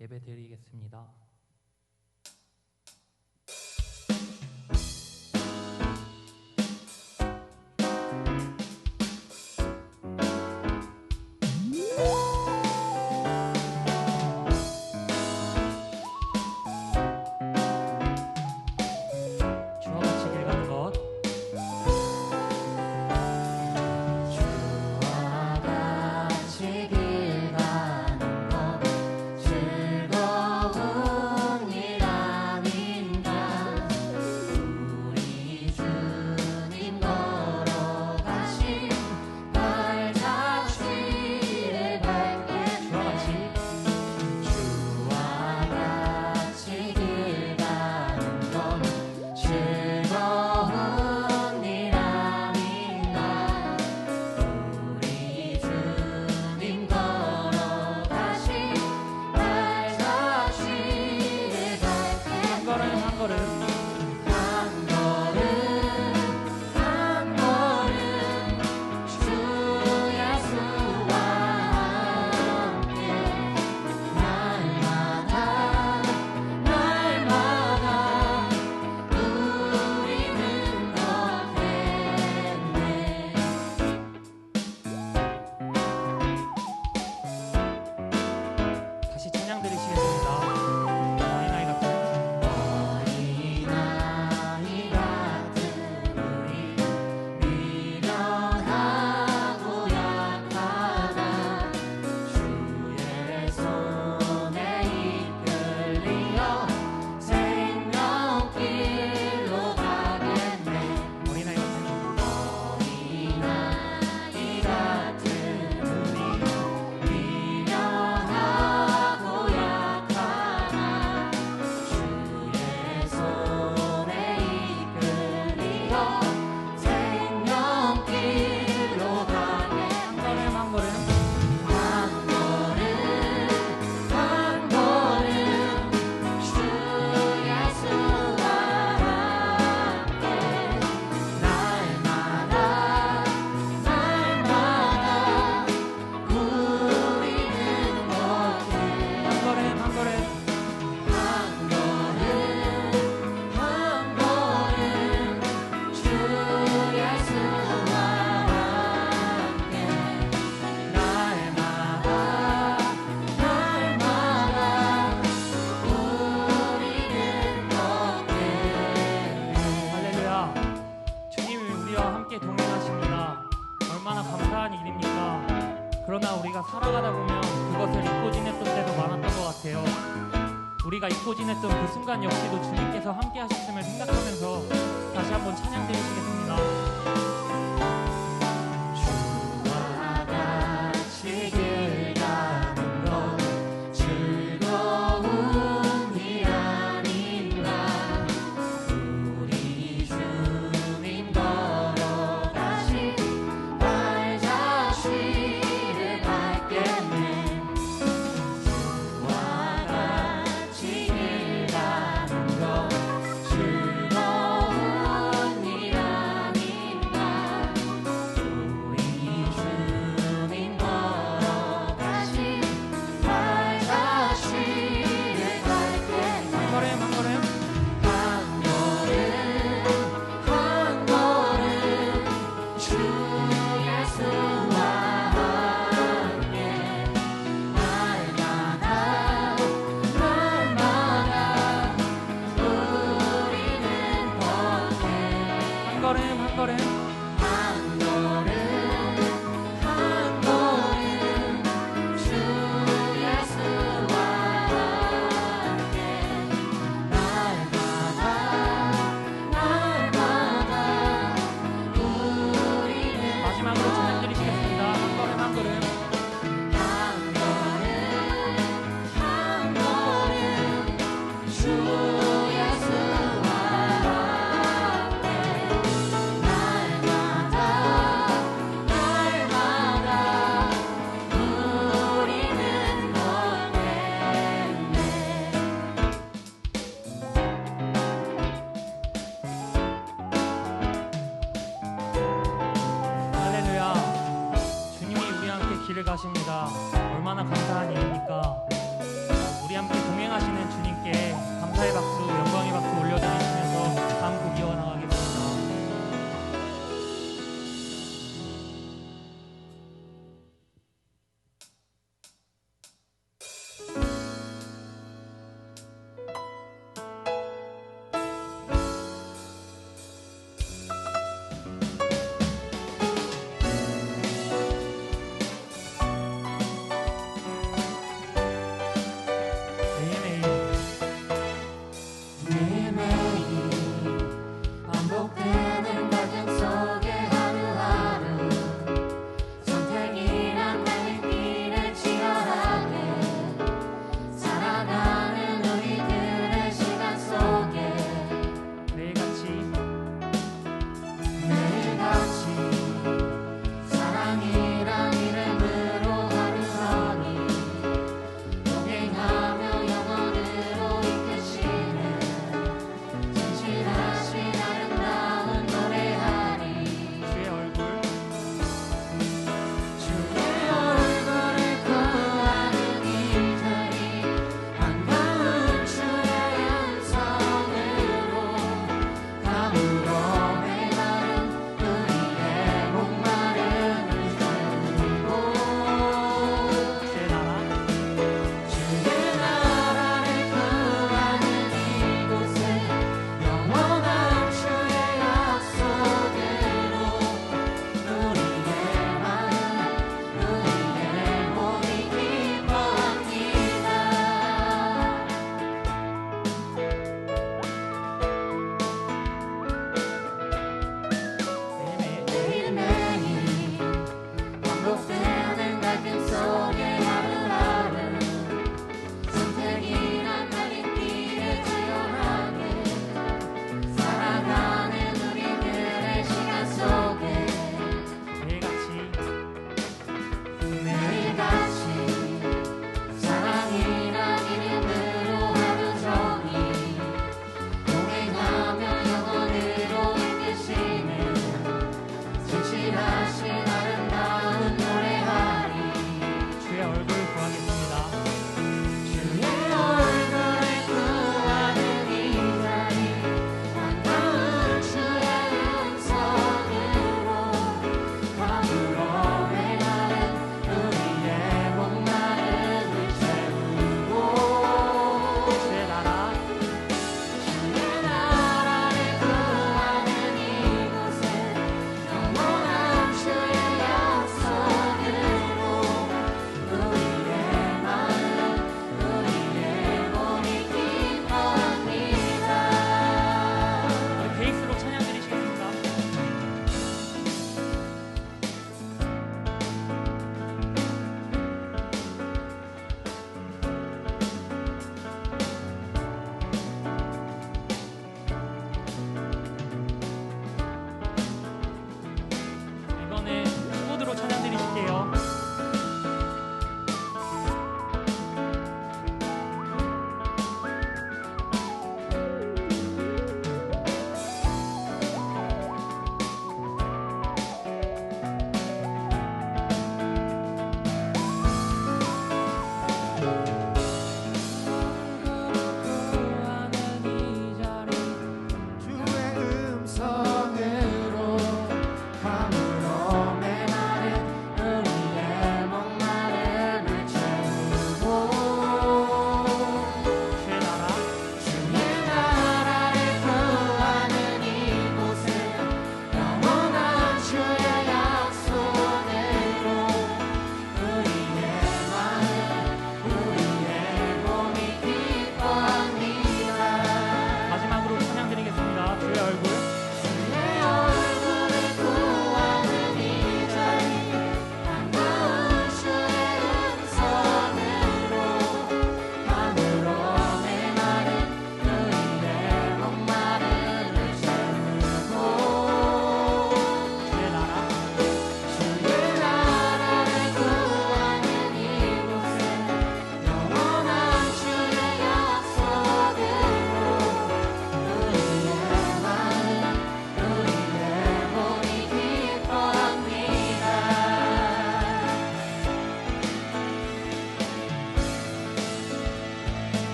예배 드리겠습니다. 주와 같이 길 가는 것. 주와 같이 길 가는 것 즐거운 일 아닌가. 우리 주님 걸어가신 발자취를 밟게 주와 같이 주와 같이 길 가는 건 즐거운 일 아닌가. 우리 주님 걸어가신 발자취를 밟게 한 걸음 한 걸음 한 걸음 한 걸음 주 예수와 함께 날마다 우리는 걷겠네. 다시 찬양 드리시겠습니다. 어린아이 같은 어린아이 같은 우리 미련하고 약하다 주의 손에 이끌리어 생명길로 가겠네. 어린아이 같은 어린아이 같은 우리 미련하고 약하나 주의 손에 이끌리어 생명길로 가겠네. 한 걸음 한 걸음 한 걸음 주 예수와 함께 날마다 우리는 걷게. 한 걸음 한 걸음 한 걸음 한 걸음 주 예수와 함께 날마다 우리는 걷겠네. 할렐루야. 주님이 우리와 함께 동행하십니다. 얼마나 감사한 일입니까? 그러나 우리가 살아가다 보면 그것을 잊고 지냈던 때도 많았던 것 같아요. 우리가 잊고 지냈던 그 순간 역시도 주님께서 함께 하셨음을 생각하면서 다시 한번 찬양 드리시겠습니다. 주와 같이 길 가는 건 즐거운 일 아닌가. 우리 주님 걸어가신 발자취를 밟겠네. 주와 같이 길 가는 건 즐거운 일 아닌가.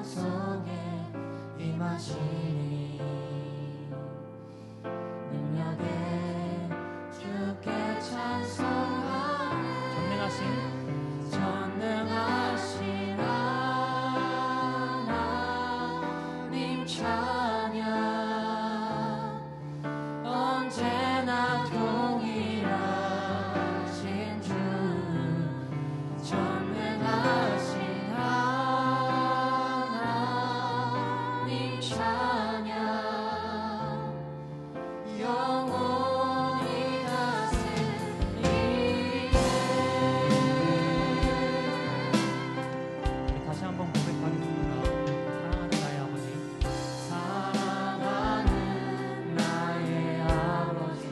찬양 속에 임하시니 능력에 주께 찬송하네 전능하신 하나님 찬양 언제나 동일하신 주 전능하신 하나님 찬양 영원히 다스리네. 우리 다시 한번 고백하겠습니다. 사랑하는 나의 아버지, 사랑하는 나의 아버지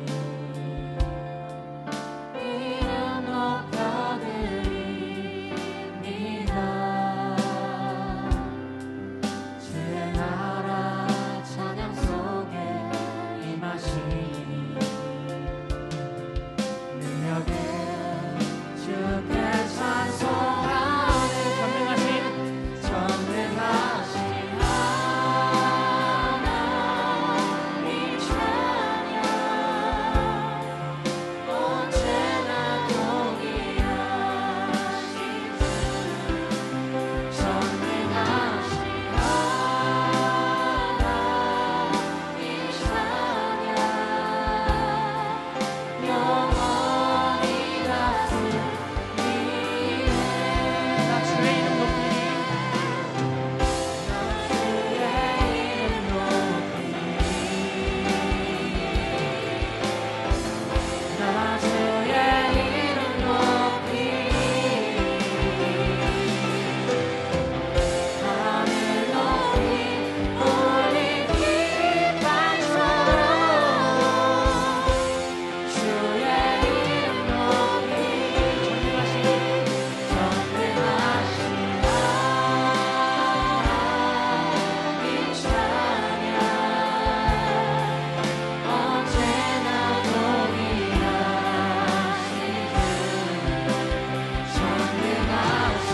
이름 높여드립니다. 주의 나라 찬양 속에 임하시니 능력에 주께 찬송하네 전능하신 하나님 찬양 언제나 동일하신 주 전능하신 하나님 찬양 영원히 다스리네. 나 주의 이름 높이니 나 주의 이름 높이니 하늘 높이 올린 깃발처럼 주의 이름 높이니 전능하신 하나님 찬양 언제나 동일하신 주 전능하신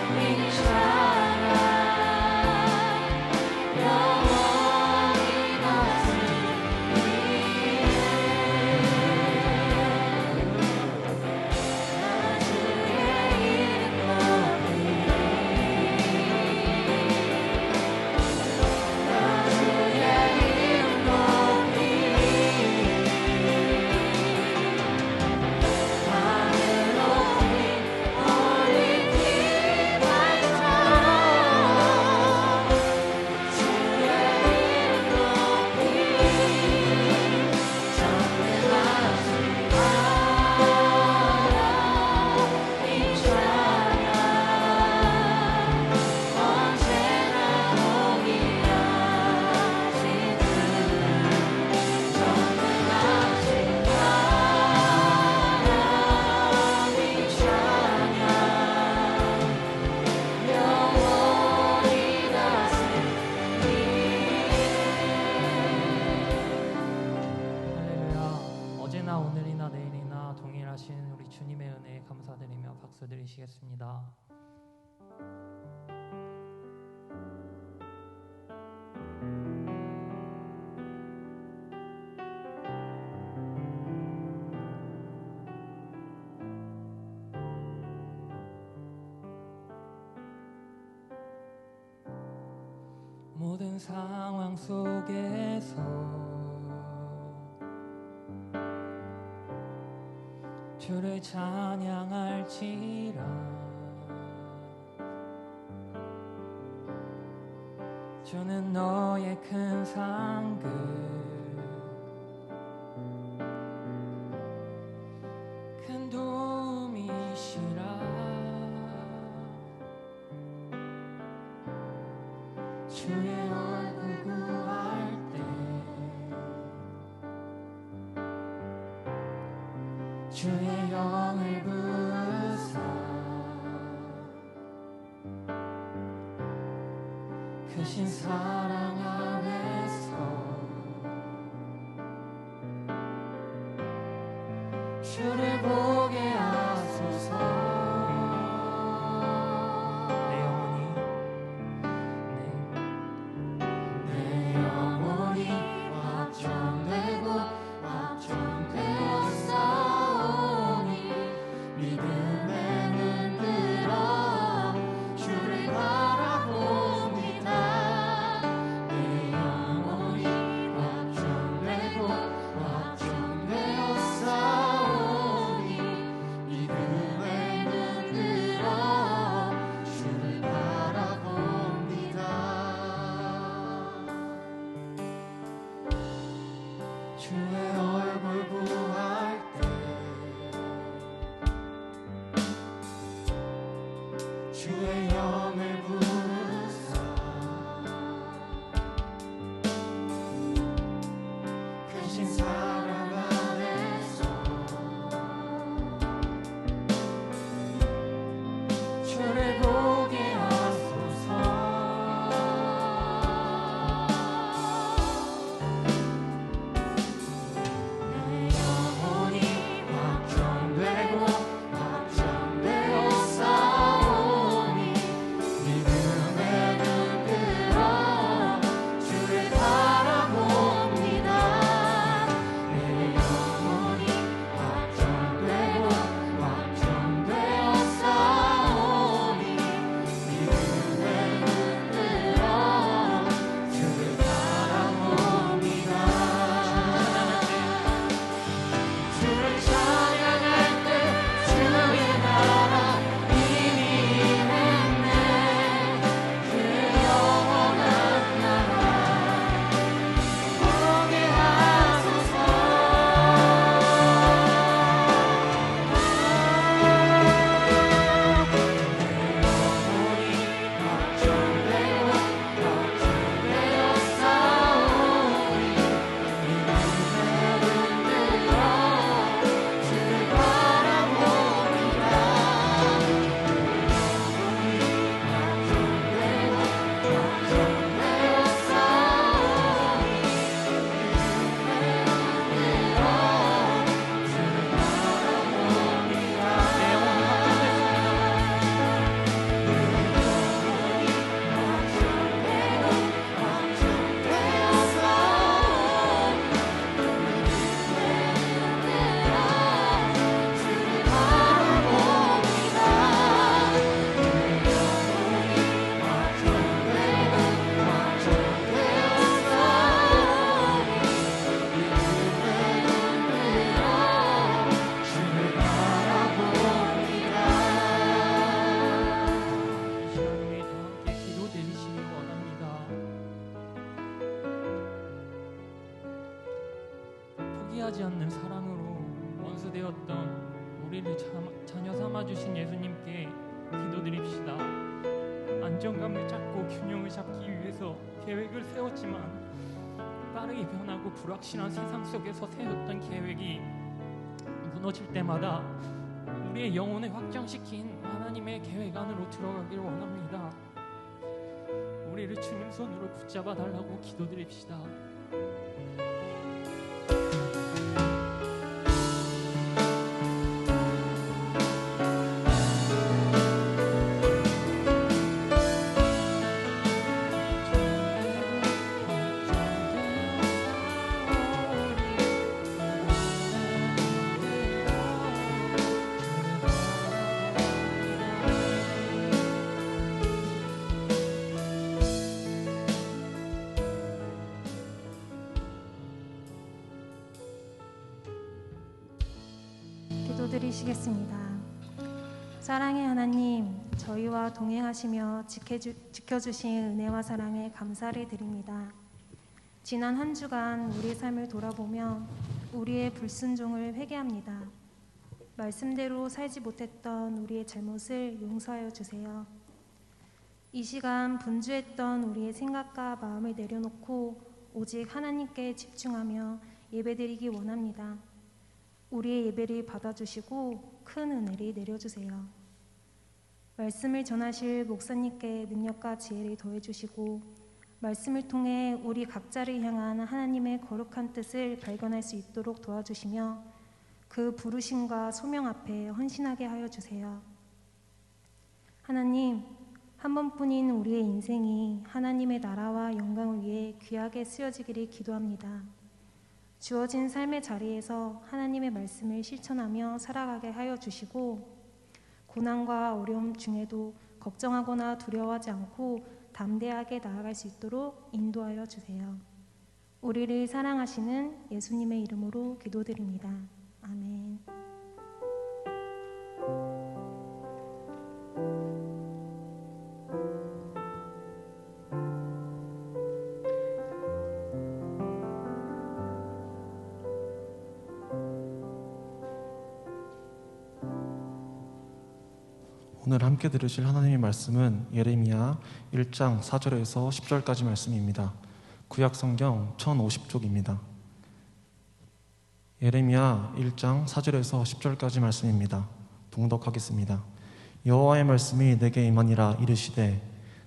하나님 찬양 영원히 할렐루야. 어제나 오늘이나 내일이나 동일하신 우리 주님의 은혜에 감사드리며 박수 드리시겠습니다. 모든 상황 속에서 주를 찬양할지라. 주는 너의 큰 상급 큰 도움이시라. 주의 얼굴 구할 때 주의 영을 부으사 크신 사랑 안에서 주를 보게 하소서. 주의 영을 부으사 크신 사랑 안에서 주를 보게 하소서. 내 영혼이 확정되고 확정되어 싸우니 믿음의 눈 들어 주를 바라봅니다. 내 영혼이 확정되고 확정되어 싸우니 믿음의 눈 들어 주를 바라봅니다. 주를 찬양할 때 주의 나라 이미 임했네. 그 영원한 나라 보게 하소서. 내 영혼이 확정되고 확정되어 싸우니 믿음의 눈 들어 주를 바라봅니다. 확정되고 확정되어 싸우니 믿음의 눈 들어 주를 바라봅니다. 내 영혼이 확정됐습니다. 이 시간 우리 다 함께 기도드리시기 원합니다. 포기하지 않는 사랑으로 원수되었던 우리를 자녀 삼아주신 예수님께 기도드립시다. 안정감을 찾고 균형을 잡기 위해서 계획을 세웠지만 빠르게 변하고 불확실한 세상 속에서 세웠던 계획이 무너질 때마다 우리의 영혼을 확장시킨 하나님의 계획 안으로 들어가길 원합니다. 우리를 주님 손으로 붙잡아 달라고 기도드립시다. 기도드리시겠습니다. 사랑의 하나님, 저희와 동행하시며 지켜주신 은혜와 사랑에 감사를 드립니다. 지난 한 주간 우리의 삶을 돌아보며 우리의 불순종을 회개합니다. 말씀대로 살지 못했던 우리의 잘못을 용서하여 주세요. 이 시간 분주했던 우리의 생각과 마음을 내려놓고 오직 하나님께 집중하며 예배드리기 원합니다. 우리의 예배를 받아주시고 큰 은혜를 내려주세요. 말씀을 전하실 목사님께 능력과 지혜를 더해주시고 말씀을 통해 우리 각자를 향한 하나님의 거룩한 뜻을 발견할 수 있도록 도와주시며 그 부르심과 소명 앞에 헌신하게 하여 주세요. 하나님, 한 번뿐인 우리의 인생이 하나님의 나라와 영광을 위해 귀하게 쓰여지기를 기도합니다. 주어진 삶의 자리에서 하나님의 말씀을 실천하며 살아가게 하여 주시고 고난과 어려움 중에도 걱정하거나 두려워하지 않고 담대하게 나아갈 수 있도록 인도하여 주세요. 우리를 사랑하시는 예수님의 이름으로 기도드립니다. 아멘. 오늘 함께 들으실 하나님의 말씀은 예레미야 1장 4절에서 10절까지 말씀입니다. 구약 성경 1050쪽입니다. 예레미야 1장 4절에서 10절까지 말씀입니다. 봉독하겠습니다. 여호와의 말씀이 내게 임하니라. 이르시되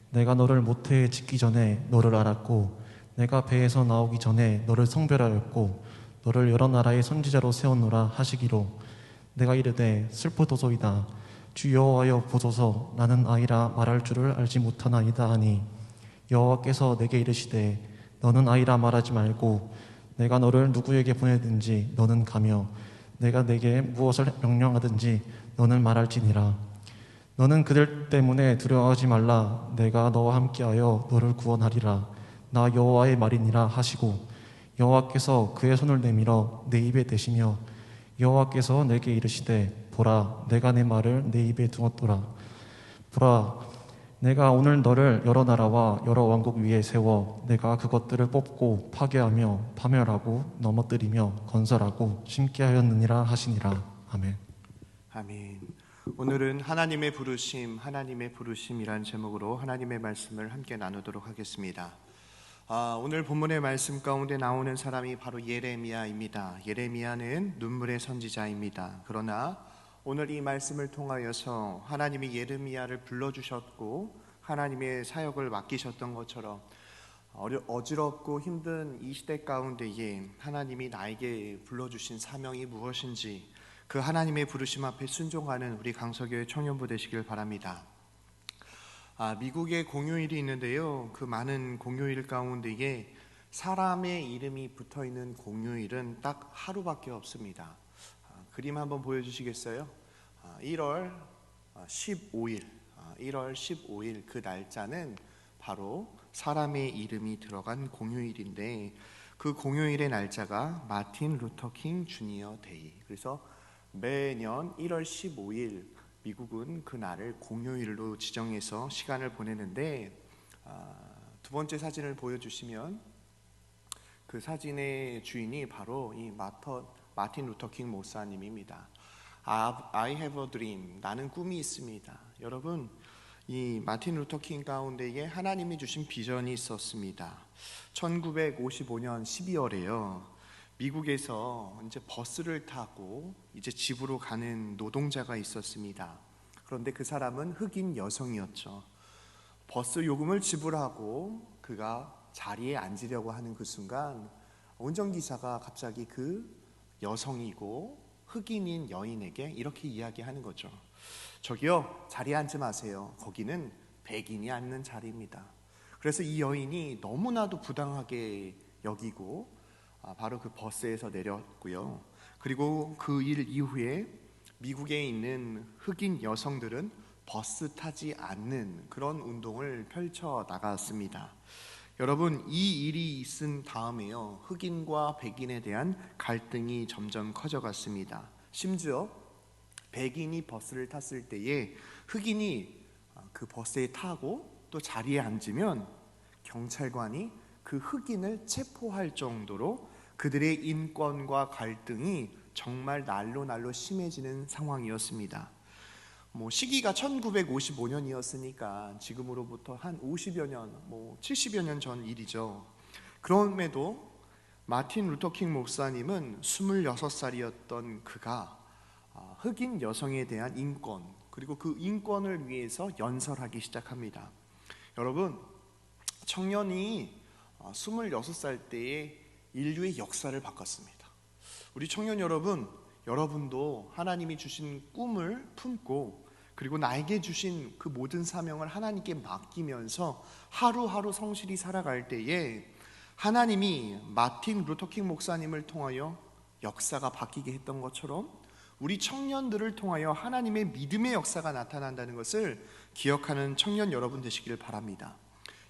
내가 너를 모태에 짓기 전에 너를 알았고 내가 배에서 나오기 전에 너를 성별하였고 너를 여러 나라의 선지자로 세웠노라 하시기로 내가 이르되 슬프도소이다. 주 여호와여 보소서 나는 아이라 말할 줄을 알지 못하나이다 하니 여호와께서 내게 이르시되 너는 아이라 말하지 말고 내가 너를 누구에게 보내든지 너는 가며 내가 내게 무엇을 명령하든지 너는 말할지니라. 너는 그들 때문에 두려워하지 말라. 내가 너와 함께하여 너를 구원하리라. 나 여호와의 말이니라 하시고 여호와께서 그의 손을 내밀어 내 입에 대시며 여호와께서 내게 이르시되 보라 내가 내 말을 내 입에 두었도라. 보라 내가 오늘 너를 여러 나라와 여러 왕국 위에 세워 내가 그것들을 뽑고 파괴하며 파멸하고 넘어뜨리며 건설하고 심게 하였느니라 하시니라. 아멘. 아멘. 오늘은 하나님의 부르심이란 제목으로 하나님의 말씀을 함께 나누도록 하겠습니다. 오늘 본문의 말씀 가운데 나오는 사람이 바로 예레미야입니다. 예레미야는 눈물의 선지자입니다. 그러나 오늘 이 말씀을 통하여서 하나님이 예레미야를 불러주셨고 하나님의 사역을 맡기셨던 것처럼 어지럽고 힘든 이 시대 가운데에 하나님이 나에게 불러주신 사명이 무엇인지 그 하나님의 부르심 앞에 순종하는 우리 강서교회 청년부 되시길 바랍니다. 미국에 공휴일이 있는데요, 그 많은 공휴일 가운데에 사람의 이름이 붙어있는 공휴일은 딱 하루밖에 없습니다. 그림 한번 보여주시겠어요? 1월 15일 그 날짜는 바로 사람의 이름이 들어간 공휴일인데 그 공휴일의 날짜가 마틴 루터 킹 주니어 데이. 그래서 매년 1월 15일 미국은 그 날을 공휴일로 지정해서 시간을 보내는데 두 번째 사진을 보여주시면 그 사진의 주인이 바로 이 마틴 루터 킹 목사님입니다. I have a dream. 나는 꿈이 있습니다. 여러분, 이 마틴 루터 킹 가운데에 하나님이 주신 비전이 있었습니다. 1955년 12월에요. 미국에서 이제 버스를 타고 이제 집으로 가는 노동자가 있었습니다. 그런데 그 사람은 흑인 여성이었죠. 버스 요금을 지불하고 그가 자리에 앉으려고 하는 그 순간 운전기사가 갑자기 그 여성이고 흑인인 여인에게 이렇게 이야기하는 거죠. 저기요, 자리에 앉지 마세요. 거기는 백인이 앉는 자리입니다. 그래서 이 여인이 너무나도 부당하게 여기고 바로 그 버스에서 내렸고요. 그리고 그 일 이후에 미국에 있는 흑인 여성들은 버스 타지 않는 그런 운동을 펼쳐 나갔습니다. 여러분, 이 일이 있은 다음에요, 흑인과 백인에 대한 갈등이 점점 커져갔습니다. 심지어 백인이 버스를 탔을 때에 흑인이 그 버스에 타고 또 자리에 앉으면 경찰관이 그 흑인을 체포할 정도로 그들의 인권과 갈등이 정말 날로 심해지는 상황이었습니다. 시기가 1955년이었으니까 지금으로부터 한 50여 년, 70여 년 전 일이죠. 그럼에도 마틴 루터 킹 목사님은 26살이었던 그가 흑인 여성에 대한 인권, 그리고 그 인권을 위해서 연설하기 시작합니다. 여러분, 청년이 26살 때에 인류의 역사를 바꿨습니다. 우리 청년 여러분, 여러분도 하나님이 주신 꿈을 품고 그리고 나에게 주신 그 모든 사명을 하나님께 맡기면서 하루하루 성실히 살아갈 때에 하나님이 마틴 루터 킹 목사님을 통하여 역사가 바뀌게 했던 것처럼 우리 청년들을 통하여 하나님의 믿음의 역사가 나타난다는 것을 기억하는 청년 여러분 되시기를 바랍니다.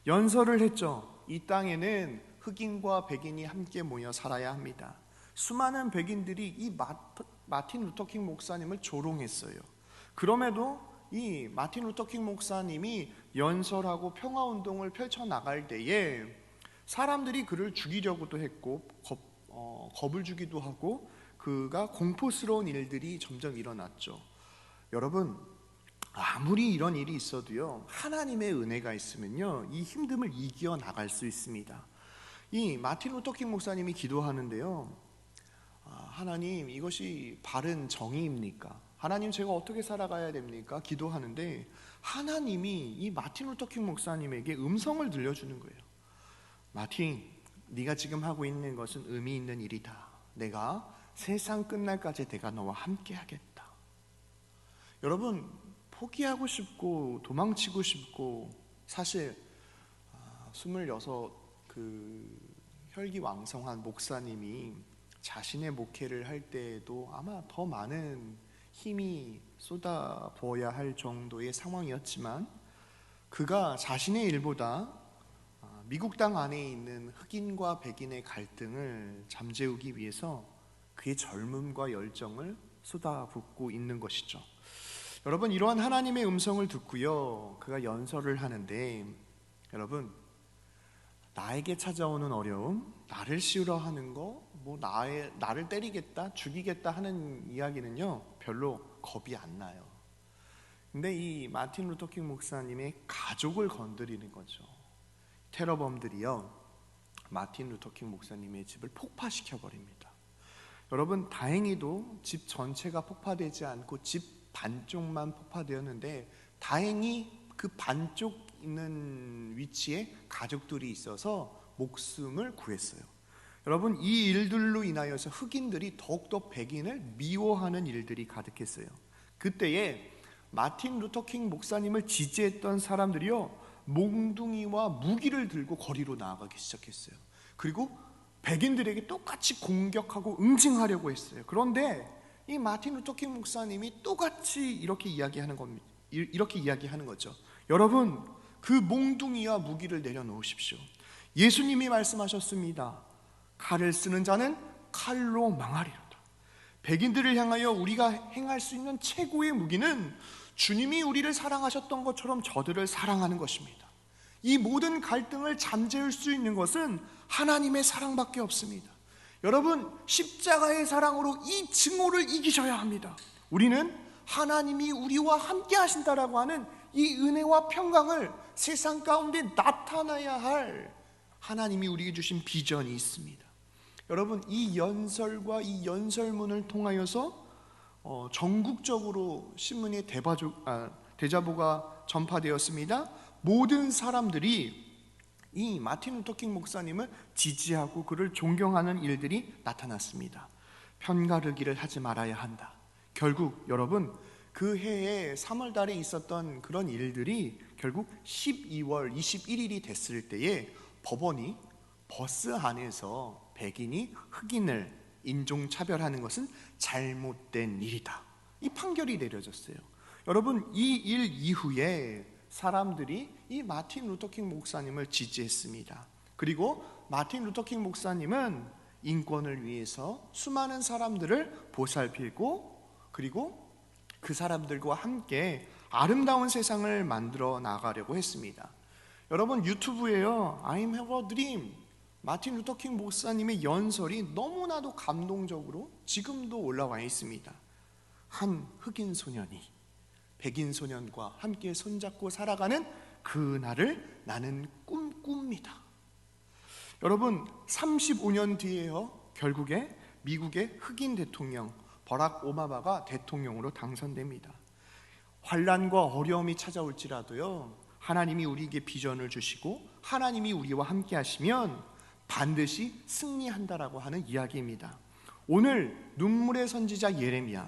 연설을 했죠. 이 땅에는 흑인과 백인이 함께 모여 살아야 합니다. 수많은 백인들이 이 마틴 루터 킹 목사님을 조롱했어요. 그럼에도 이 마틴 루터 킹 목사님이 연설하고 평화운동을 펼쳐나갈 때에 사람들이 그를 죽이려고도 했고 겁을 주기도 하고 그가 공포스러운 일들이 점점 일어났죠. 여러분, 아무리 이런 일이 있어도요, 하나님의 은혜가 있으면요, 이 힘듦을 이겨 나갈 수 있습니다. 이 마틴 루터킹 목사님이 기도하는데요, 하나님, 이것이 바른 정의입니까? 하나님, 제가 어떻게 살아가야 됩니까? 기도하는데 하나님이 이 마틴 루터킹 목사님에게 음성을 들려주는 거예요. 마틴, 네가 지금 하고 있는 것은 의미 있는 일이다. 내가 세상 끝날까지 내가 너와 함께 하겠다. 여러분, 포기하고 싶고 도망치고 싶고, 사실 26 혈기왕성한 목사님이 자신의 목회를 할 때에도 아마 더 많은 힘이 쏟아부어야 할 정도의 상황이었지만, 그가 자신의 일보다 미국 땅 안에 있는 흑인과 백인의 갈등을 잠재우기 위해서 그의 젊음과 열정을 쏟아붓고 있는 것이죠. 여러분, 이러한 하나님의 음성을 듣고요, 그가 연설을 하는데, 여러분, 나에게 찾아오는 어려움, 나를 싫어하는 거, 나를 때리겠다, 죽이겠다 하는 이야기는요, 별로 겁이 안 나요. 근데 이 마틴 루터킹 목사님의 가족을 건드리는 거죠. 테러범들이요, 마틴 루터킹 목사님의 집을 폭파시켜 버립니다. 여러분, 다행히도 집 전체가 폭파되지 않고 집 반쪽만 폭파되었는데, 다행히 그 반쪽 있는 위치에 가족들이 있어서 목숨을 구했어요. 여러분, 이 일들로 인하여서 흑인들이 더욱더 백인을 미워하는 일들이 가득했어요. 그때에 마틴 루터킹 목사님을 지지했던 사람들이요, 몽둥이와 무기를 들고 거리로 나아가기 시작했어요. 그리고 백인들에게 똑같이 공격하고 응징하려고 했어요. 그런데 이 마틴 루터킹 목사님이 똑같이 이렇게 이야기하는 거죠. 여러분, 그 몽둥이와 무기를 내려놓으십시오. 예수님이 말씀하셨습니다. 칼을 쓰는 자는 칼로 망하리로다. 백인들을 향하여 우리가 행할 수 있는 최고의 무기는 주님이 우리를 사랑하셨던 것처럼 저들을 사랑하는 것입니다. 이 모든 갈등을 잠재울 수 있는 것은 하나님의 사랑밖에 없습니다. 여러분, 십자가의 사랑으로 이 증오를 이기셔야 합니다. 우리는 하나님이 우리와 함께 하신다라고 하는 이 은혜와 평강을 세상 가운데 나타나야 할 하나님이 우리에게 주신 비전이 있습니다. 여러분, 이 연설과 이 연설문을 통하여서 전국적으로 신문의 대자보가 전파되었습니다. 모든 사람들이 이 마틴 루터킹 목사님을 지지하고 그를 존경하는 일들이 나타났습니다. 편가르기를 하지 말아야 한다. 결국 여러분, 그 해에 3월 달에 있었던 그런 일들이 결국 12월 21일이 됐을 때에 법원이 버스 안에서 백인이 흑인을 인종차별하는 것은 잘못된 일이다, 이 판결이 내려졌어요. 여러분, 이 일 이후에 사람들이 이 마틴 루터킹 목사님을 지지했습니다. 그리고 마틴 루터킹 목사님은 인권을 위해서 수많은 사람들을 보살피고, 그리고 그 사람들과 함께 아름다운 세상을 만들어 나가려고 했습니다. 여러분, 유튜브에요, I'm have a dream, 마틴 루터킹 목사님의 연설이 너무나도 감동적으로 지금도 올라와 있습니다. 한 흑인 소년이 백인 소년과 함께 손잡고 살아가는 그날을 나는 꿈꿉니다. 여러분, 35년 뒤에요, 결국에 미국의 흑인 대통령 버락 오바마가 대통령으로 당선됩니다. 환난과 어려움이 찾아올지라도요, 하나님이 우리에게 비전을 주시고 하나님이 우리와 함께 하시면 반드시 승리한다라고 하는 이야기입니다. 오늘 눈물의 선지자 예레미야,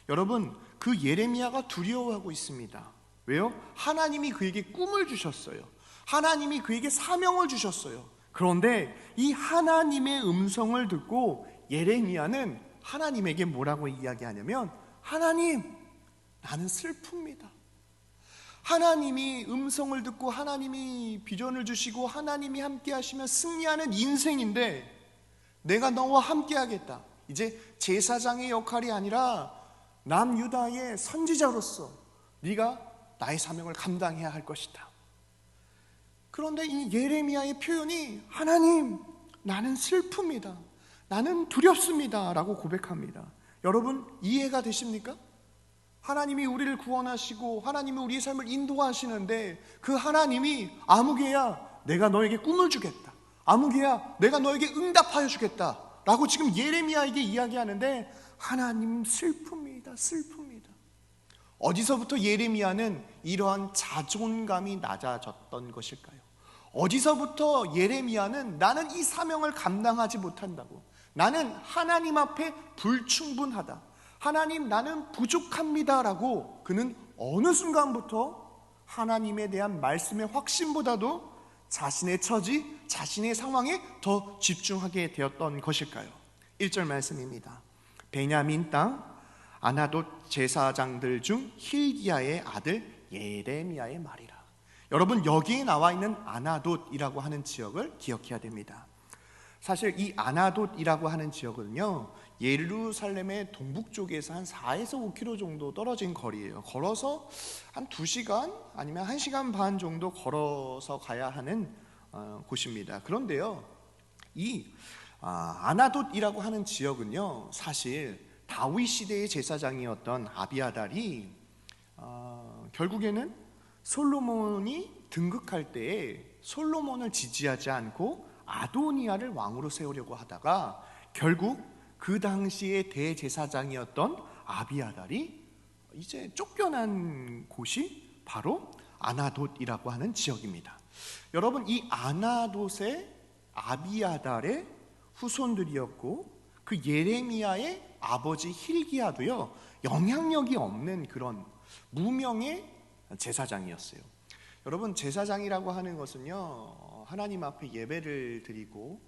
여러분, 그 예레미야가 두려워하고 있습니다. 왜요? 하나님이 그에게 꿈을 주셨어요. 하나님이 그에게 사명을 주셨어요. 그런데 이 하나님의 음성을 듣고 예레미야는 하나님에게 뭐라고 이야기하냐면, 하나님, 나는 슬픕니다. 하나님이 음성을 듣고 하나님이 비전을 주시고 하나님이 함께 하시면 승리하는 인생인데, 내가 너와 함께 하겠다. 이제 제사장의 역할이 아니라 남유다의 선지자로서 네가 나의 사명을 감당해야 할 것이다. 그런데 이 예레미야의 표현이, 하나님, 나는 슬픕니다. 나는 두렵습니다 라고 고백합니다. 여러분, 이해가 되십니까? 하나님이 우리를 구원하시고 하나님이 우리의 삶을 인도하시는데 그 하나님이 아무개야 내가 너에게 꿈을 주겠다, 아무개야 내가 너에게 응답하여 주겠다 라고 지금 예레미야에게 이야기하는데 하나님 슬픕니다. 슬픕니다. 어디서부터 예레미야는 이러한 자존감이 낮아졌던 것일까요? 어디서부터 예레미야는 나는 이 사명을 감당하지 못한다고, 나는 하나님 앞에 불충분하다, 하나님 나는 부족합니다 라고 그는 어느 순간부터 하나님에 대한 말씀의 확신보다도 자신의 처지, 자신의 상황에 더 집중하게 되었던 것일까요? 1절 말씀입니다. 베냐민 땅 아나돗 제사장들 중 힐기야의 아들 예레미야의 말이라. 여러분, 여기에 나와 있는 아나돗이라고 하는 지역을 기억해야 됩니다. 사실 이 아나돗이라고 하는 지역은요, 예루살렘의 동북쪽에서 한 4에서 5km 정도 떨어진 거리예요. 걸어서 한 2시간 아니면 1시간 반 정도 걸어서 가야 하는 곳입니다. 그런데요, 이 아나돗이라고 하는 지역은요, 사실 다윗 시대의 제사장이었던 아비아달이 결국에는 솔로몬이 등극할 때에 솔로몬을 지지하지 않고 아도니아를 왕으로 세우려고 하다가 결국 그 당시의 대제사장이었던 아비아달이 이제 쫓겨난 곳이 바로 아나돗이라고 하는 지역입니다. 여러분, 이 아나돗의 아비아달의 후손들이었고 그 예레미야의 아버지 힐기야도요, 영향력이 없는 그런 무명의 제사장이었어요. 여러분, 제사장이라고 하는 것은요, 하나님 앞에 예배를 드리고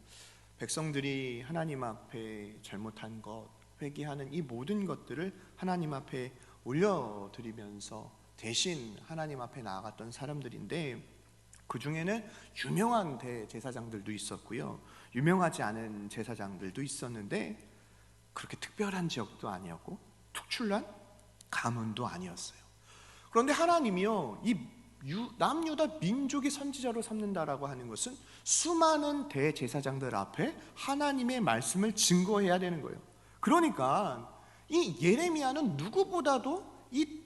백성들이 하나님 앞에 잘못한 것, 회개하는 이 모든 것들을 하나님 앞에 올려드리면서 대신 하나님 앞에 나아갔던 사람들인데, 그 중에는 유명한 대제사장들도 있었고요, 유명하지 않은 제사장들도 있었는데 그렇게 특별한 지역도 아니었고 특출난 가문도 아니었어요. 그런데 하나님이요, 이 남유다 민족의 선지자로 삼는다라고 하는 것은 수많은 대제사장들 앞에 하나님의 말씀을 증거해야 되는 거예요. 그러니까 이 예레미야는 누구보다도 이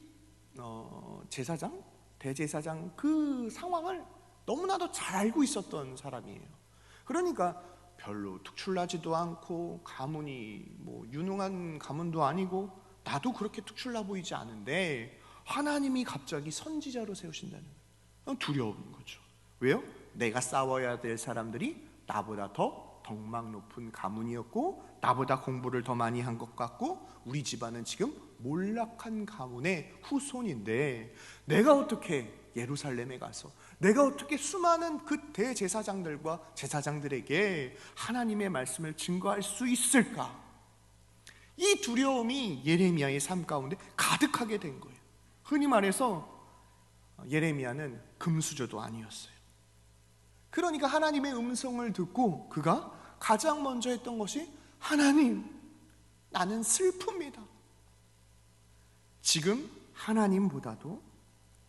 제사장, 대제사장 그 상황을 너무나도 잘 알고 있었던 사람이에요. 그러니까 별로 특출나지도 않고 가문이 뭐 유능한 가문도 아니고 나도 그렇게 특출나 보이지 않은데 하나님이 갑자기 선지자로 세우신다는 거예요. 두려운 거죠. 왜요? 내가 싸워야 될 사람들이 나보다 더 덕망 높은 가문이었고 나보다 공부를 더 많이 한 것 같고 우리 집안은 지금 몰락한 가문의 후손인데 내가 어떻게 예루살렘에 가서 내가 어떻게 수많은 그 대제사장들과 제사장들에게 하나님의 말씀을 증거할 수 있을까? 이 두려움이 예레미야의 삶 가운데 가득하게 된 거예요. 흔히 말해서 예레미야는 금수저도 아니었어요. 그러니까 하나님의 음성을 듣고 그가 가장 먼저 했던 것이 하나님, 나는 슬픕니다. 지금 하나님보다도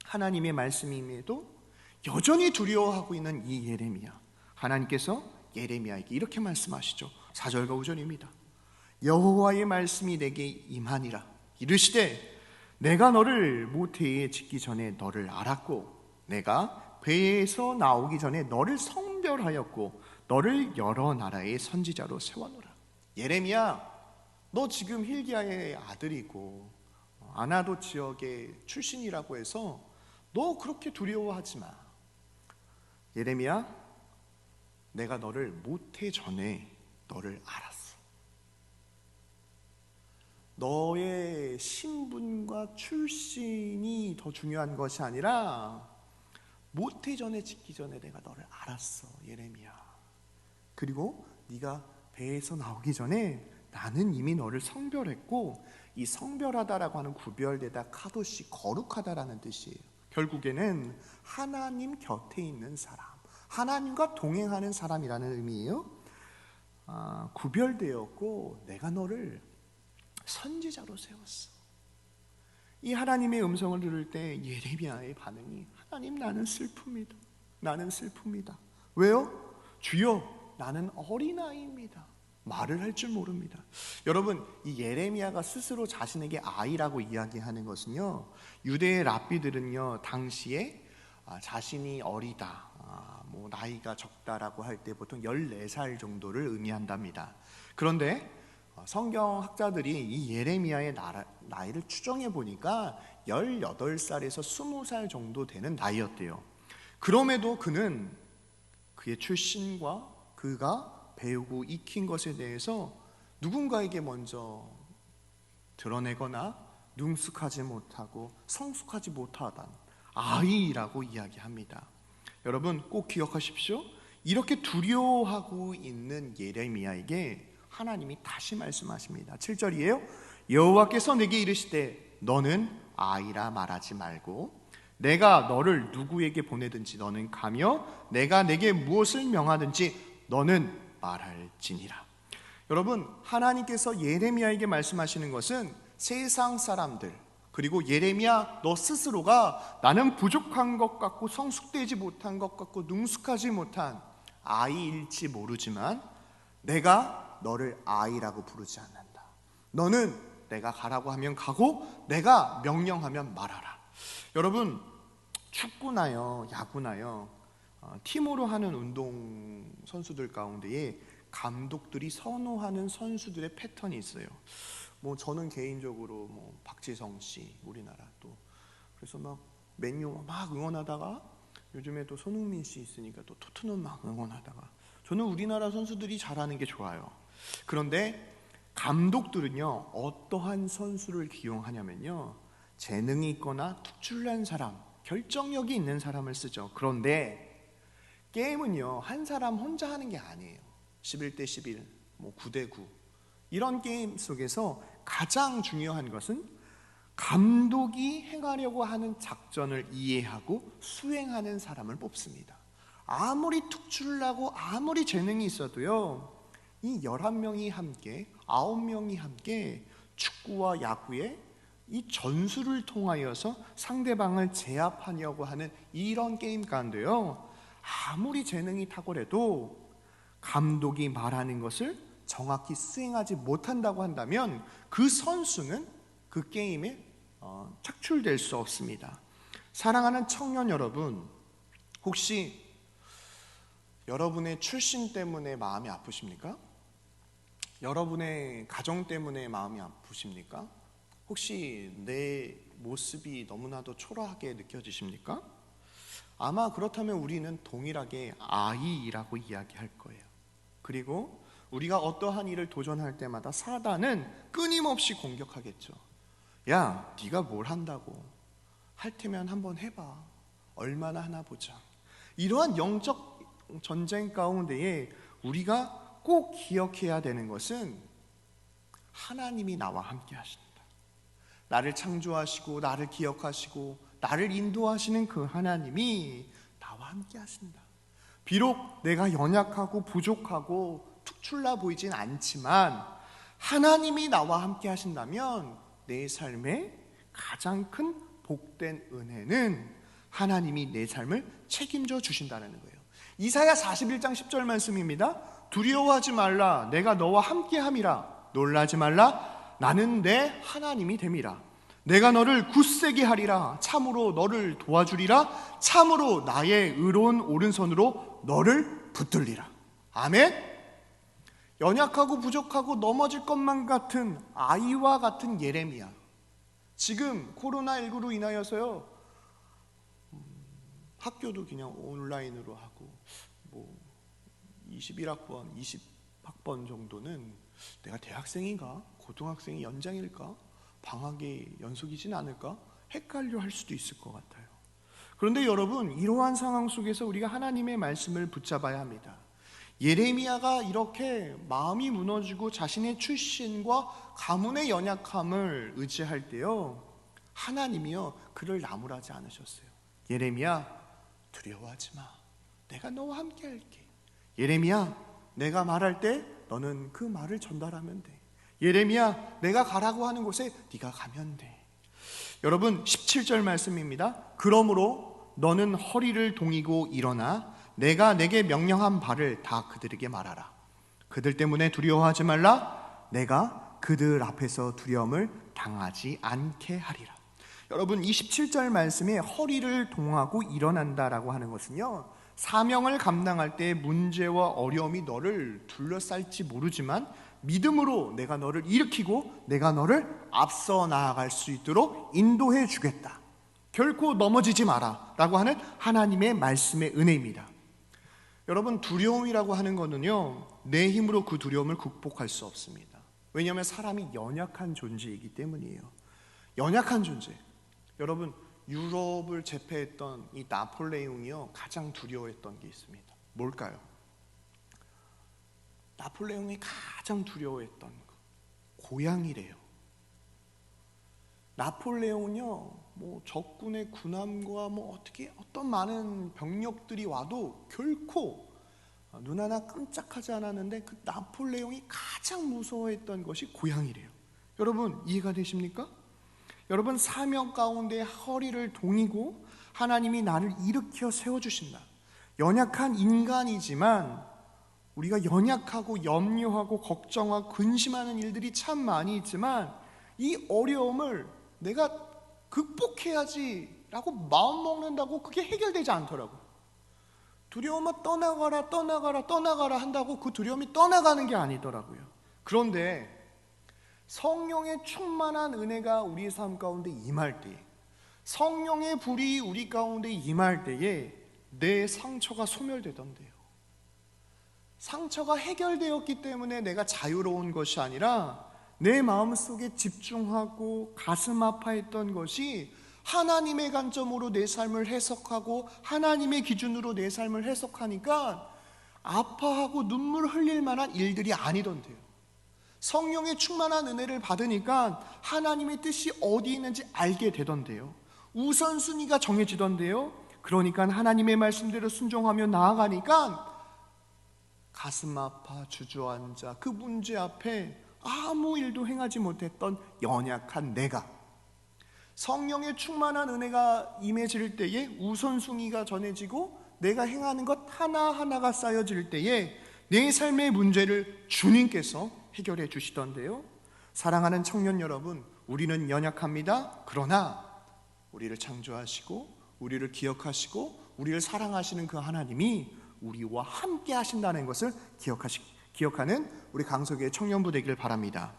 하나님의 말씀임에도 여전히 두려워하고 있는 이 예레미야, 하나님께서 예레미야에게 이렇게 말씀하시죠. 4절과 5절입니다. 여호와의 말씀이 내게 임하니라. 이르시되 내가 너를 모태에 짓기 전에 너를 알았고 내가 배에서 나오기 전에 너를 성별하였고 너를 여러 나라의 선지자로 세워놓으라. 예레미야, 너 지금 힐기야의 아들이고 아나돗 지역의 출신이라고 해서 너 그렇게 두려워하지 마. 예레미야, 내가 너를 모태 전에 너를 알았어. 너의 신분과 출신이 더 중요한 것이 아니라 모태 전에 짓기 전에 내가 너를 알았어, 예레미야. 그리고 네가 배에서 나오기 전에 나는 이미 너를 성별했고, 이 성별하다라고 하는 구별되다 카도시 거룩하다라는 뜻이에요. 결국에는 하나님 곁에 있는 사람, 하나님과 동행하는 사람이라는 의미예요. 구별되었고 내가 너를 선지자로 세웠어. 이 하나님의 음성을 들을 때 예레미야의 반응이 하나님, 나는 슬픕니다. 나는 슬픕니다. 왜요? 주여, 나는 어린아이입니다. 말을 할 줄 모릅니다. 여러분, 이 예레미야가 스스로 자신에게 아이라고 이야기하는 것은요, 유대의 랍비들은요 당시에 자신이 어리다, 뭐 나이가 적다라고 할 때 보통 14살 정도를 의미한답니다. 그런데 성경학자들이 이 예레미야의 나이를 추정해 보니까 18살에서 20살 정도 되는 나이였대요. 그럼에도 그는 그의 출신과 그가 배우고 익힌 것에 대해서 누군가에게 먼저 드러내거나 능숙하지 못하고 성숙하지 못하던 아이라고 이야기합니다. 여러분 꼭 기억하십시오. 이렇게 두려워하고 있는 예레미야에게 하나님이 다시 말씀하십니다. 7절이에요. 여호와께서 내게 이르시되 너는 아이라 말하지 말고 내가 너를 누구에게 보내든지 너는 가며 내가 내게 무엇을 명하든지 너는 말할지니라. 여러분, 하나님께서 예레미야에게 말씀하시는 것은 세상 사람들, 그리고 예레미야 너 스스로가 나는 부족한 것 같고 성숙되지 못한 것 같고 능숙하지 못한 아이일지 모르지만 내가 너를 아이라고 부르지 않는다. 너는 내가 가라고 하면 가고 내가 명령하면 말하라. 여러분, 축구나요 야구나요 팀으로 하는 운동 선수들 가운데에 감독들이 선호하는 선수들의 패턴이 있어요. 뭐 저는 개인적으로 뭐 박지성 씨, 우리나라 또 그래서 막 맨유 막 응원하다가 요즘에 또 손흥민 씨 있으니까 또 토트넘 막 응원하다가 저는 우리나라 선수들이 잘하는 게 좋아요. 그런데 감독들은요 어떠한 선수를 기용하냐면요 재능이 있거나 특출난 사람, 결정력이 있는 사람을 쓰죠. 그런데 게임은요 한 사람 혼자 하는 게 아니에요. 11대 11, 뭐 9대 9 이런 게임 속에서 가장 중요한 것은 감독이 행하려고 하는 작전을 이해하고 수행하는 사람을 뽑습니다. 아무리 특출나고 아무리 재능이 있어도요 이 11명이 함께 9명이 함께 축구와 야구에 이 전술을 통하여서 상대방을 제압하려고 하는 이런 게임 가운데요 아무리 재능이 탁월해도 감독이 말하는 것을 정확히 수행하지 못한다고 한다면 그 선수는 그 게임에 착출될 수 없습니다. 사랑하는 청년 여러분, 혹시 여러분의 출신 때문에 마음이 아프십니까? 여러분의 가정 때문에 마음이 아프십니까? 혹시 내 모습이 너무나도 초라하게 느껴지십니까? 아마 그렇다면 우리는 동일하게 아이라고 이야기할 거예요. 그리고 우리가 어떠한 일을 도전할 때마다 사단은 끊임없이 공격하겠죠. 야, 네가 뭘 한다고? 할 테면 한번 해봐. 얼마나 하나 보자. 이러한 영적 전쟁 가운데에 우리가 꼭 기억해야 되는 것은 하나님이 나와 함께 하신다. 나를 창조하시고 나를 기억하시고 나를 인도하시는 그 하나님이 나와 함께 하신다. 비록 내가 연약하고 부족하고 특출나 보이진 않지만 하나님이 나와 함께 하신다면 내 삶의 가장 큰 복된 은혜는 하나님이 내 삶을 책임져 주신다는 거예요. 이사야 41장 10절 말씀입니다. 두려워하지 말라, 내가 너와 함께 함이라. 놀라지 말라, 나는 내 하나님이 됨이라. 내가 너를 굳세게 하리라. 참으로 너를 도와주리라. 참으로 나의 의로운 오른손으로 너를 붙들리라. 아멘. 연약하고 부족하고 넘어질 것만 같은 아이와 같은 예레미야, 지금 코로나19로 인하여서요 학교도 그냥 온라인으로 하고 뭐 21학번, 20학번 정도는 내가 대학생인가 고등학생이 연장일까 방학이 연속이진 않을까 헷갈려 할 수도 있을 것 같아요. 그런데 여러분, 이러한 상황 속에서 우리가 하나님의 말씀을 붙잡아야 합니다. 예레미야가 이렇게 마음이 무너지고 자신의 출신과 가문의 연약함을 의지할 때요 하나님이요 그를 나무라지 않으셨어요. 예레미야, 두려워하지 마. 내가 너와 함께 할게. 예레미야, 내가 말할 때 너는 그 말을 전달하면 돼. 예레미야, 내가 가라고 하는 곳에 네가 가면 돼. 여러분, 17절 말씀입니다. 그러므로 너는 허리를 동이고 일어나 내가 내게 명령한 바를 다 그들에게 말하라. 그들 때문에 두려워하지 말라. 내가 그들 앞에서 두려움을 당하지 않게 하리라. 여러분, 27절 말씀에 허리를 동하고 일어난다라고 하는 것은요, 사명을 감당할 때 문제와 어려움이 너를 둘러쌀지 모르지만 믿음으로 내가 너를 일으키고 내가 너를 앞서 나아갈 수 있도록 인도해 주겠다. 결코 넘어지지 마라 라고 하는 하나님의 말씀의 은혜입니다. 여러분, 두려움이라고 하는 거는요, 내 힘으로 그 두려움을 극복할 수 없습니다. 왜냐하면 사람이 연약한 존재이기 때문이에요. 연약한 존재. 여러분, 유럽을 제패했던 이 나폴레옹이요, 가장 두려워했던 게 있습니다. 뭘까요? 나폴레옹이 가장 두려워했던 거, 고양이래요. 나폴레옹은요, 적군의 군함과 어떤 많은 병력들이 와도 결코 눈 하나 깜짝하지 않았는데 그 나폴레옹이 가장 무서워했던 것이 고양이래요. 여러분, 이해가 되십니까? 여러분, 사명 가운데 허리를 동이고 하나님이 나를 일으켜 세워주신다. 연약한 인간이지만 우리가 연약하고 염려하고 걱정하고 근심하는 일들이 참 많이 있지만 이 어려움을 내가 극복해야지 라고 마음먹는다고 그게 해결되지 않더라고요. 두려움아 떠나가라 떠나가라 떠나가라 한다고 그 두려움이 떠나가는 게 아니더라고요. 그런데 성령의 충만한 은혜가 우리의 삶 가운데 임할 때에, 성령의 불이 우리 가운데 임할 때에 내 상처가 소멸되던데요. 상처가 해결되었기 때문에 내가 자유로운 것이 아니라 내 마음속에 집중하고 가슴 아파했던 것이 하나님의 관점으로 내 삶을 해석하고 하나님의 기준으로 내 삶을 해석하니까 아파하고 눈물 흘릴 만한 일들이 아니던데요. 성령의 충만한 은혜를 받으니까 하나님의 뜻이 어디 있는지 알게 되던데요. 우선순위가 정해지던데요. 그러니까 하나님의 말씀대로 순종하며 나아가니까 가슴 아파 주저앉아 그 문제 앞에 아무 일도 행하지 못했던 연약한 내가 성령의 충만한 은혜가 임해질 때에 우선순위가 전해지고 내가 행하는 것 하나하나가 쌓여질 때에 내 삶의 문제를 주님께서 해결해 주시던데요. 사랑하는 청년 여러분, 우리는 연약합니다. 그러나 우리를 창조하시고 우리를 기억하시고 우리를 사랑하시는 그 하나님이 우리와 함께 하신다는 것을 기억하는 우리 강석의 청년부 되기를 바랍니다.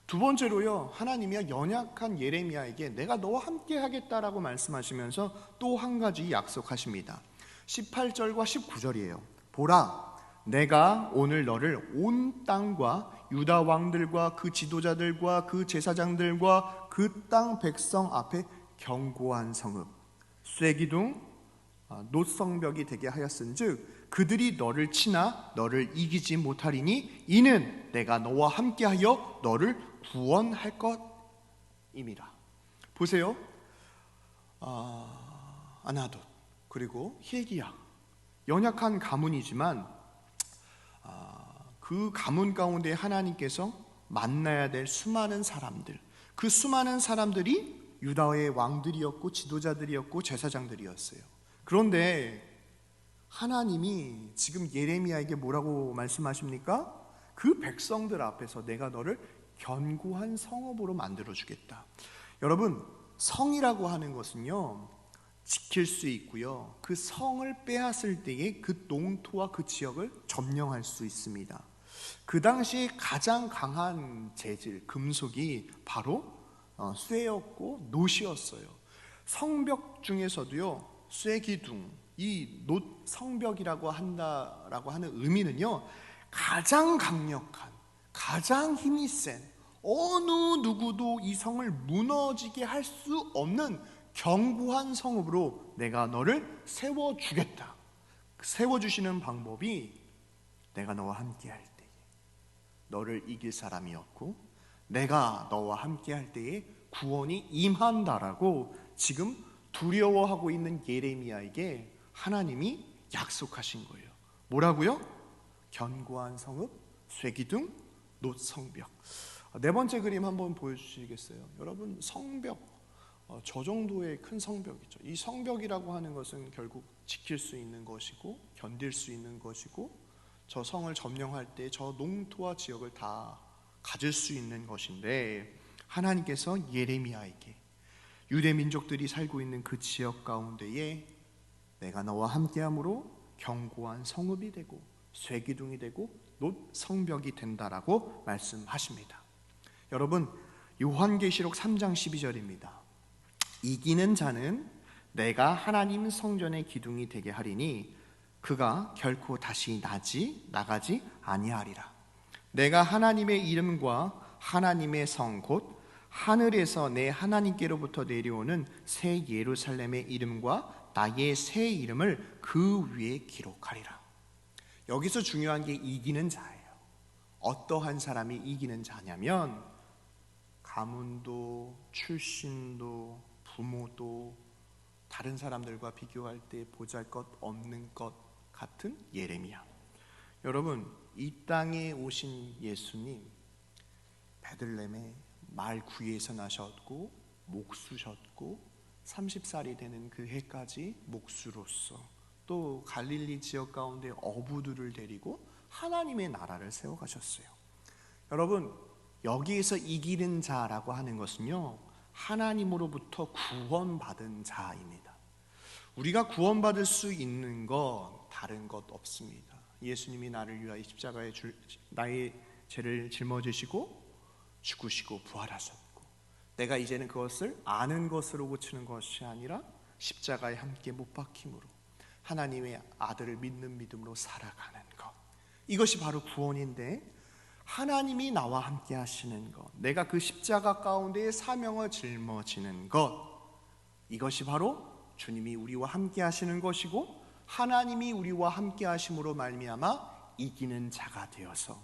두 번째로요, 하나님이 연약한 예레미야에게 내가 너와 함께 하겠다라고 말씀하시면서 또 한 가지 약속하십니다. 18절과 19절이에요. 보라, 내가 오늘 너를 온 땅과 유다 왕들과 그 지도자들과 그 제사장들과 그 땅 백성 앞에 견고한 성읍 쇠기둥 놋성벽이 되게 하였은즉 그들이 너를 치나 너를 이기지 못하리니 이는 내가 너와 함께하여 너를 구원할 것임이라. 보세요. 아나돗 그리고 hil기야, 연약한 가문이지만 그 가문 가운데 하나님께서 만나야 될 수많은 사람들, 그 수많은 사람들이 유다의 왕들이었고 지도자들이었고 제사장들이었어요. 그런데 하나님이 지금 예레미야에게 뭐라고 말씀하십니까? 그 백성들 앞에서 내가 너를 견고한 성읍으로 만들어주겠다. 여러분, 성이라고 하는 것은요, 지킬 수 있고요, 그 성을 빼앗을 때에 그 농토와 그 지역을 점령할 수 있습니다. 그 당시에 가장 강한 재질, 금속이 바로 쇠였고 놋이었어요. 성벽 중에서도요, 쇠기둥, 이 놋 성벽이라고 한다라고 하는 의미는요, 가장 강력한, 가장 힘이 센 어느 누구도 이 성을 무너지게 할 수 없는 견고한 성읍으로 내가 너를 세워주겠다. 세워주시는 방법이 내가 너와 함께할 때에 너를 이길 사람이 없고 내가 너와 함께할 때에 구원이 임한다라고 지금 두려워하고 있는 예레미야에게 하나님이 약속하신 거예요. 뭐라고요? 견고한 성읍, 쇠기둥, 놋 성벽. 네 번째 그림 한번 보여주시겠어요? 여러분, 성벽, 저 정도의 큰 성벽이죠. 이 성벽이라고 하는 것은 결국 지킬 수 있는 것이고 견딜 수 있는 것이고 저 성을 점령할 때 저 농토와 지역을 다 가질 수 있는 것인데, 하나님께서 예레미야에게 유대 민족들이 살고 있는 그 지역 가운데에 내가 너와 함께함으로 견고한 성읍이 되고 쇠기둥이 되고 놋 성벽이 된다라고 말씀하십니다. 여러분, 요한계시록 3장 12절입니다. 이기는 자는 내가 하나님 성전의 기둥이 되게 하리니 그가 결코 다시 나가지 아니하리라. 내가 하나님의 이름과 하나님의 성 곧 하늘에서 내 하나님께로부터 내려오는 새 예루살렘의 이름과 나의 새 이름을 그 위에 기록하리라. 여기서 중요한 게 이기는 자예요. 어떠한 사람이 이기는 자냐면 가문도 출신도 부모도 다른 사람들과 비교할 때 보잘것없는 것 같은 예레미야. 여러분, 이 땅에 오신 예수님, 베들레헴에 말구이에서 나셨고 목수셨고 30살이 되는 그 해까지 목수로서 또 갈릴리 지역 가운데 어부들을 데리고 하나님의 나라를 세워가셨어요. 여러분, 여기에서 이기는 자라고 하는 것은요, 하나님으로부터 구원받은 자입니다. 우리가 구원받을 수 있는 건 다른 것 없습니다. 예수님이 나를 위하여 십자가에 나의 죄를 짊어지시고 죽으시고 부활하셨고, 내가 이제는 그것을 아는 것으로 고치는 것이 아니라 십자가에 함께 못 박힘으로 하나님의 아들을 믿는 믿음으로 살아가는 것, 이것이 바로 구원인데, 하나님이 나와 함께 하시는 것, 내가 그 십자가 가운데에 사명을 짊어지는 것, 이것이 바로 주님이 우리와 함께 하시는 것이고, 하나님이 우리와 함께 하심으로 말미암아 이기는 자가 되어서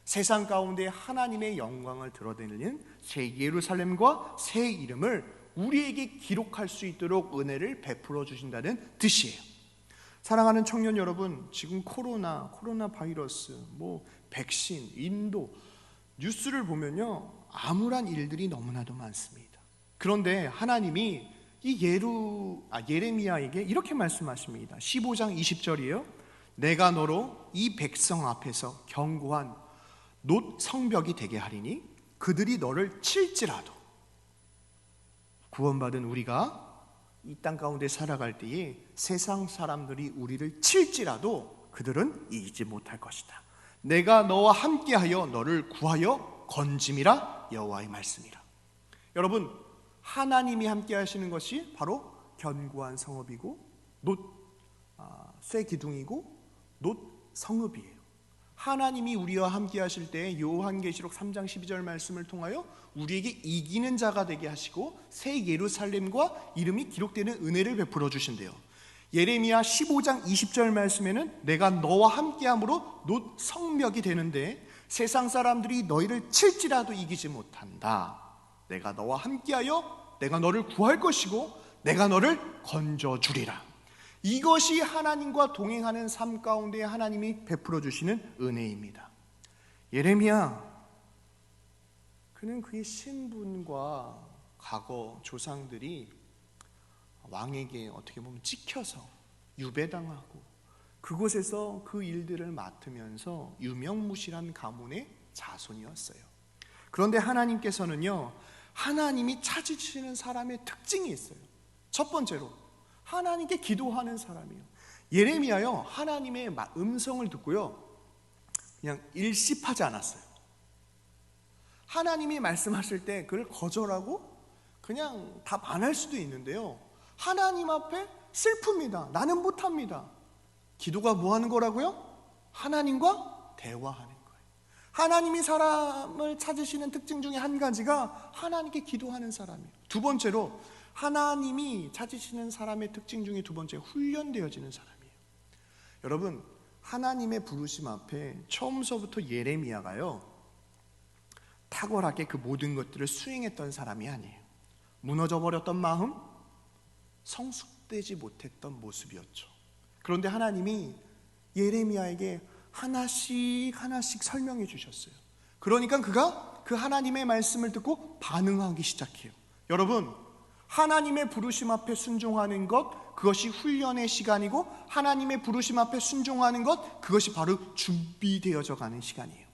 세상 가운데 하나님의 영광을 드러내는 새 예루살렘과 새 이름을 우리에게 기록할 수 있도록 은혜를 베풀어 주신다는 뜻이에요. 사랑하는 청년 여러분, 지금 코로나 바이러스, 백신, 인도 뉴스를 보면요, 암울한 일들이 너무나도 많습니다. 그런데 하나님이 이 예레미야에게 이렇게 말씀하십니다. 15장 20절이에요. 내가 너로 이 백성 앞에서 견고한 놋 성벽이 되게 하리니 그들이 너를 칠지라도, 구원받은 우리가 이 땅 가운데 살아갈 때에 세상 사람들이 우리를 칠지라도 그들은 이기지 못할 것이다. 내가 너와 함께하여 너를 구하여 건짐이라 여호와의 말씀이라. 여러분, 하나님이 함께 하시는 것이 바로 견고한 성읍이고 쇠 기둥이고 놋 성읍이에요. 하나님이 우리와 함께 하실 때 요한계시록 3장 12절 말씀을 통하여 우리에게 이기는 자가 되게 하시고 새 예루살렘과 이름이 기록되는 은혜를 베풀어 주신대요. 예레미야 15장 20절 말씀에는 내가 너와 함께함으로 놋 성벽이 되는데 세상 사람들이 너희를 칠지라도 이기지 못한다. 내가 너와 함께하여 내가 너를 구할 것이고 내가 너를 건져주리라. 이것이 하나님과 동행하는 삶 가운데 하나님이 베풀어 주시는 은혜입니다. 예레미야, 그는 그의 신분과 과거 조상들이 왕에게 어떻게 보면 찍혀서 유배당하고 그곳에서 그 일들을 맡으면서 유명무실한 가문의 자손이었어요. 그런데 하나님께서는요, 하나님이 찾으시는 사람의 특징이 있어요. 첫 번째로 하나님께 기도하는 사람이에요. 예레미야요, 하나님의 음성을 듣고요 그냥 일십하지 않았어요. 하나님이 말씀하실 때 그걸 거절하고 그냥 답 안 할 수도 있는데요, 하나님 앞에 슬픕니다. 나는 못합니다. 기도가 뭐 하는 거라고요? 하나님과 대화하는 거예요. 하나님이 사람을 찾으시는 특징 중에 한 가지가 하나님께 기도하는 사람이에요. 두 번째로 하나님이 찾으시는 사람의 특징 중에 두 번째, 훈련되어지는 사람이에요. 여러분, 하나님의 부르심 앞에 처음서부터 예레미야가요 탁월하게 그 모든 것들을 수행했던 사람이 아니에요. 무너져버렸던 마음, 성숙되지 못했던 모습이었죠. 그런데 하나님이 예레미야에게 하나씩 설명해 주셨어요. 그러니까 그가 그 하나님의 말씀을 듣고 반응하기 시작해요. 여러분, 하나님의 부르심 앞에 순종하는 것, 그것이 훈련의 시간이고 하나님의 부르심 앞에 순종하는 것, 그것이 바로 준비되어져 가는 시간이에요.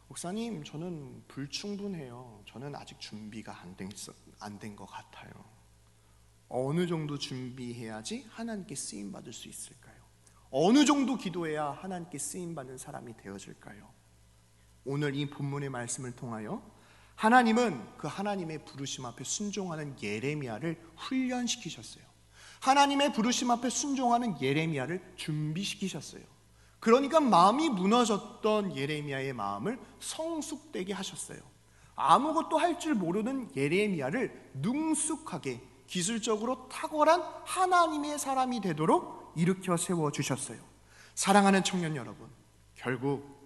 목사님, 저는 불충분해요. 저는 아직 준비가 안 된 것 같아요. 어느 정도 준비해야지 하나님께 쓰임받을 수 있을까요? 어느 정도 기도해야 하나님께 쓰임받는 사람이 되어질까요? 오늘 이 본문의 말씀을 통하여 하나님은 그 하나님의 부르심 앞에 순종하는 예레미야를 훈련시키셨어요. 하나님의 부르심 앞에 순종하는 예레미야를 준비시키셨어요. 그러니까 마음이 무너졌던 예레미야의 마음을 성숙되게 하셨어요. 아무것도 할 줄 모르는 예레미야를 능숙하게, 기술적으로 탁월한 하나님의 사람이 되도록 일으켜 세워주셨어요. 사랑하는 청년 여러분, 결국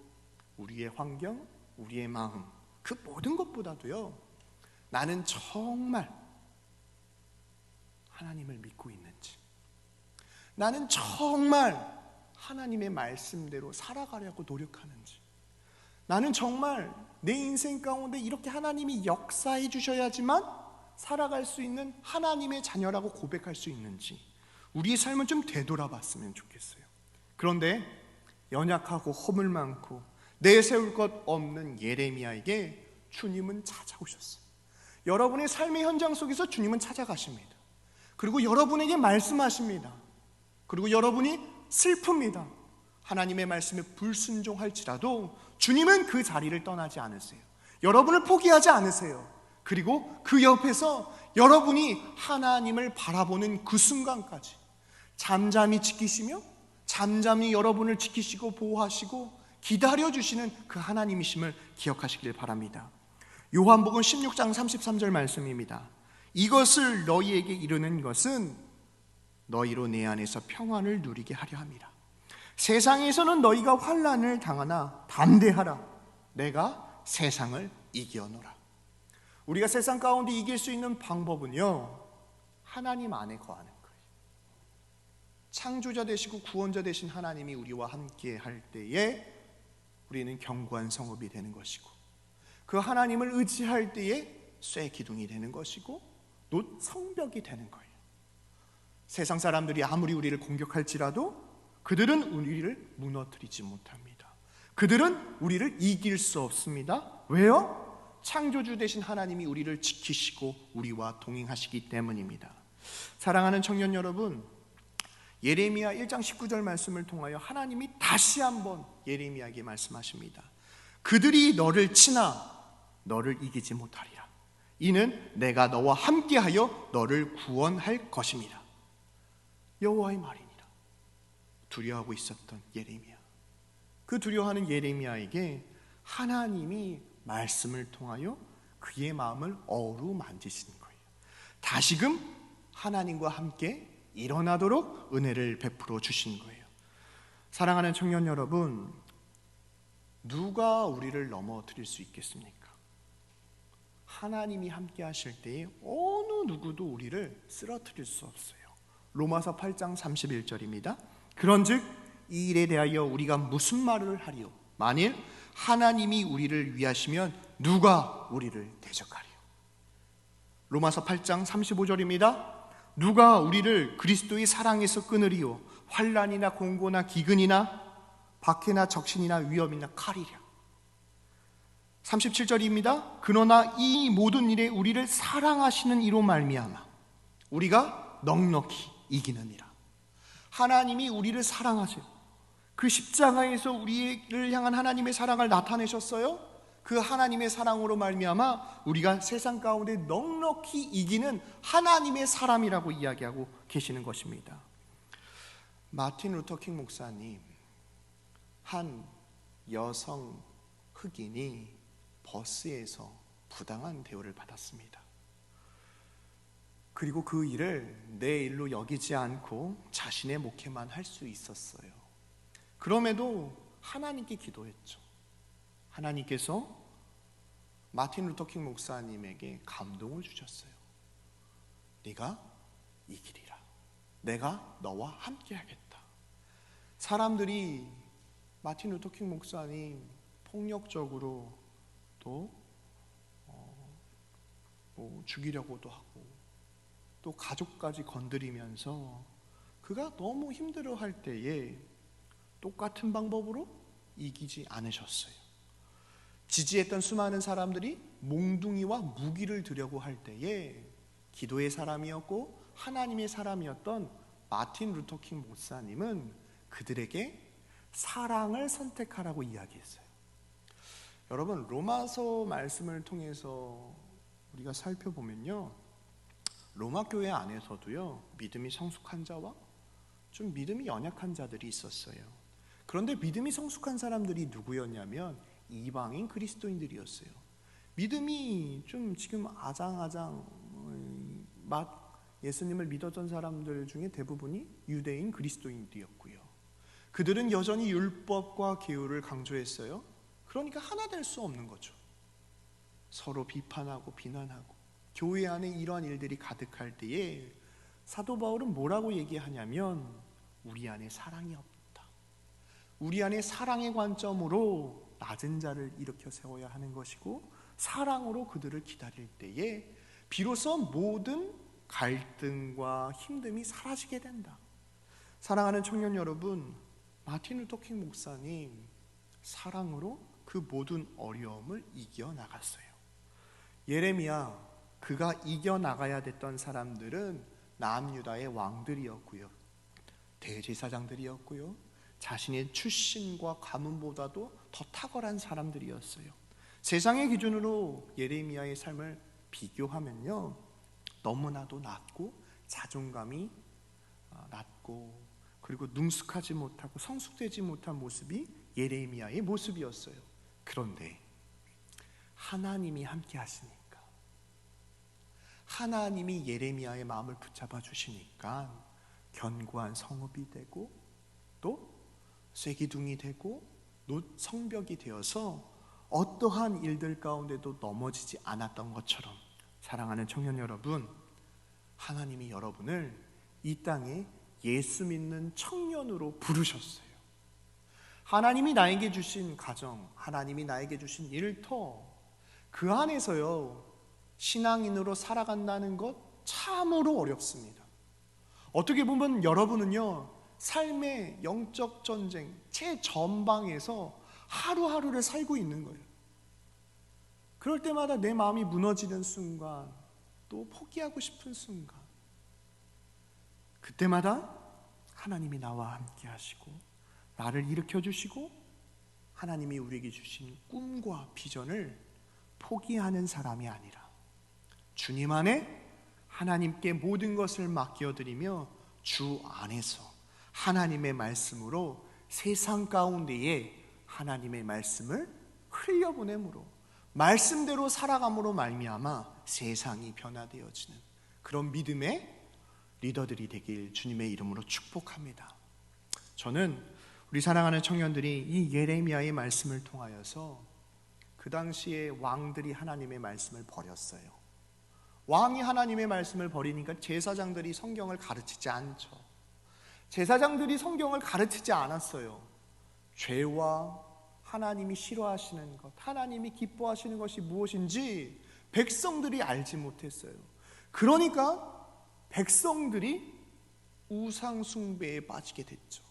우리의 환경, 우리의 마음, 그 모든 것보다도요, 나는 정말 하나님을 믿고 있는지, 나는 정말 하나님의 말씀대로 살아가려고 노력하는지, 나는 정말 내 인생 가운데 이렇게 하나님이 역사해 주셔야지만 살아갈 수 있는 하나님의 자녀라고 고백할 수 있는지, 우리의 삶을 좀 되돌아봤으면 좋겠어요. 그런데 연약하고 허물 많고 내세울 것 없는 예레미야에게 주님은 찾아오셨어요. 여러분의 삶의 현장 속에서 주님은 찾아가십니다. 그리고 여러분에게 말씀하십니다. 그리고 여러분이 슬픕니다. 하나님의 말씀에 불순종할지라도 주님은 그 자리를 떠나지 않으세요. 여러분을 포기하지 않으세요. 그리고 그 옆에서 여러분이 하나님을 바라보는 그 순간까지 잠잠히 지키시며 잠잠히 여러분을 지키시고 보호하시고 기다려주시는 그 하나님이심을 기억하시길 바랍니다. 요한복음 16장 33절 말씀입니다. 이것을 너희에게 이르는 것은 너희로 내 안에서 평안을 누리게 하려 함이라. 세상에서는 너희가 환난을 당하나 담대하라. 내가 세상을 이겨노라. 우리가 세상 가운데 이길 수 있는 방법은요, 하나님 안에 거하는 거예요. 창조자 되시고 구원자 되신 하나님이 우리와 함께 할 때에 우리는 견고한 성읍이 되는 것이고, 그 하나님을 의지할 때에 쇠 기둥이 되는 것이고 또 성벽이 되는 거예요. 세상 사람들이 아무리 우리를 공격할지라도 그들은 우리를 무너뜨리지 못합니다. 그들은 우리를 이길 수 없습니다. 왜요? 창조주 되신 하나님이 우리를 지키시고 우리와 동행하시기 때문입니다. 사랑하는 청년 여러분, 예레미야 1장 19절 말씀을 통하여 하나님이 다시 한번 예레미야에게 말씀하십니다. 그들이 너를 치나 너를 이기지 못하리라. 이는 내가 너와 함께하여 너를 구원할 것입니다. 여호와의 말이니라. 두려워하고 있었던 예레미야, 그 두려워하는 예레미야에게 하나님이 말씀을 통하여 그의 마음을 어루만지시는 거예요. 다시금 하나님과 함께 일어나도록 은혜를 베풀어 주신 거예요. 사랑하는 청년 여러분, 누가 우리를 넘어뜨릴 수 있겠습니까? 하나님이 함께 하실 때에 어느 누구도 우리를 쓰러뜨릴 수 없어요. 로마서 8장 31절입니다. 그런즉 이 일에 대하여 우리가 무슨 말을 하리요? 만일 하나님이 우리를 위하시면 누가 우리를 대적하리요? 로마서 8장 35절입니다. 누가 우리를 그리스도의 사랑에서 끊으리요? 환난이나 공고나 기근이나 박해나 적신이나 위험이나 칼이랴. 37절입니다. 그러나 이 모든 일에 우리를 사랑하시는 이로 말미암아 우리가 넉넉히 이기느니라. 하나님이 우리를 사랑하세요. 그 십자가에서 우리를 향한 하나님의 사랑을 나타내셨어요. 그 하나님의 사랑으로 말미암아 우리가 세상 가운데 넉넉히 이기는 하나님의 사람이라고 이야기하고 계시는 것입니다. 마틴 루터킹 목사님, 한 여성 흑인이 버스에서 부당한 대우를 받았습니다. 그리고 그 일을 내 일로 여기지 않고 자신의 목회만 할 수 있었어요. 그럼에도 하나님께 기도했죠. 하나님께서 마틴 루터킹 목사님에게 감동을 주셨어요. 네가 이기리라. 내가 너와 함께 하겠다. 사람들이 마틴 루터킹 목사님 폭력적으로 또 죽이려고도 하고 또 가족까지 건드리면서 그가 너무 힘들어할 때에 똑같은 방법으로 이기지 않으셨어요. 지지했던 수많은 사람들이 몽둥이와 무기를 들려고 할 때에 기도의 사람이었고 하나님의 사람이었던 마틴 루터킹 목사님은 그들에게 사랑을 선택하라고 이야기했어요. 여러분, 로마서 말씀을 통해서 우리가 살펴보면요, 로마 교회 안에서도요 믿음이 성숙한 자와 좀 믿음이 연약한 자들이 있었어요. 그런데 믿음이 성숙한 사람들이 누구였냐면 이방인 그리스도인들이었어요. 믿음이 좀 지금 아장아장 예수님을 믿었던 사람들 중에 대부분이 유대인 그리스도인들이었고요. 그들은 여전히 율법과 계율을 강조했어요. 그러니까 하나 될 수 없는 거죠. 서로 비판하고 비난하고 교회 안에 이러한 일들이 가득할 때에 사도 바울은 뭐라고 얘기하냐면 우리 안에 사랑이 없다. 우리 안에 사랑의 관점으로 낮은 자를 일으켜 세워야 하는 것이고 사랑으로 그들을 기다릴 때에 비로소 모든 갈등과 힘듦이 사라지게 된다. 사랑하는 청년 여러분, 마틴 루터킹 목사님 사랑으로 그 모든 어려움을 이겨나갔어요. 예레미야, 그가 이겨나가야 됐던 사람들은 남유다의 왕들이었고요, 대제사장들이었고요, 자신의 출신과 가문보다도 더 탁월한 사람들이었어요. 세상의 기준으로 예레미야의 삶을 비교하면요 너무나도 낮고 자존감이 낮고 그리고 능숙하지 못하고 성숙되지 못한 모습이 예레미야의 모습이었어요. 그런데 하나님이 함께 하시니까, 하나님이 예레미야의 마음을 붙잡아 주시니까 견고한 성읍이 되고 또 쇠기둥이 되고 성벽이 되어서 어떠한 일들 가운데도 넘어지지 않았던 것처럼, 사랑하는 청년 여러분, 하나님이 여러분을 이 땅에 예수 믿는 청년으로 부르셨어요. 하나님이 나에게 주신 가정, 하나님이 나에게 주신 일터, 그 안에서요 신앙인으로 살아간다는 것 참으로 어렵습니다. 어떻게 보면 여러분은요 삶의 영적 전쟁 최전방에서 하루하루를 살고 있는 거예요. 그럴 때마다 내 마음이 무너지는 순간, 또 포기하고 싶은 순간, 그때마다 하나님이 나와 함께 하시고 나를 일으켜 주시고 하나님이 우리에게 주신 꿈과 비전을 포기하는 사람이 아니라 주님 안에 하나님께 모든 것을 맡겨드리며 주 안에서 하나님의 말씀으로 세상 가운데에 하나님의 말씀을 흘려보내므로 말씀대로 살아감으로 말미암아 세상이 변화되어지는 그런 믿음의 리더들이 되길 주님의 이름으로 축복합니다. 저는 우리 사랑하는 청년들이 이 예레미야의 말씀을 통하여서 그 당시에 왕들이 하나님의 말씀을 버렸어요. 왕이 하나님의 말씀을 버리니까 제사장들이 성경을 가르치지 않죠. 제사장들이 성경을 가르치지 않았어요. 죄와 하나님이 싫어하시는 것, 하나님이 기뻐하시는 것이 무엇인지 백성들이 알지 못했어요. 그러니까 백성들이 우상 숭배에 빠지게 됐죠.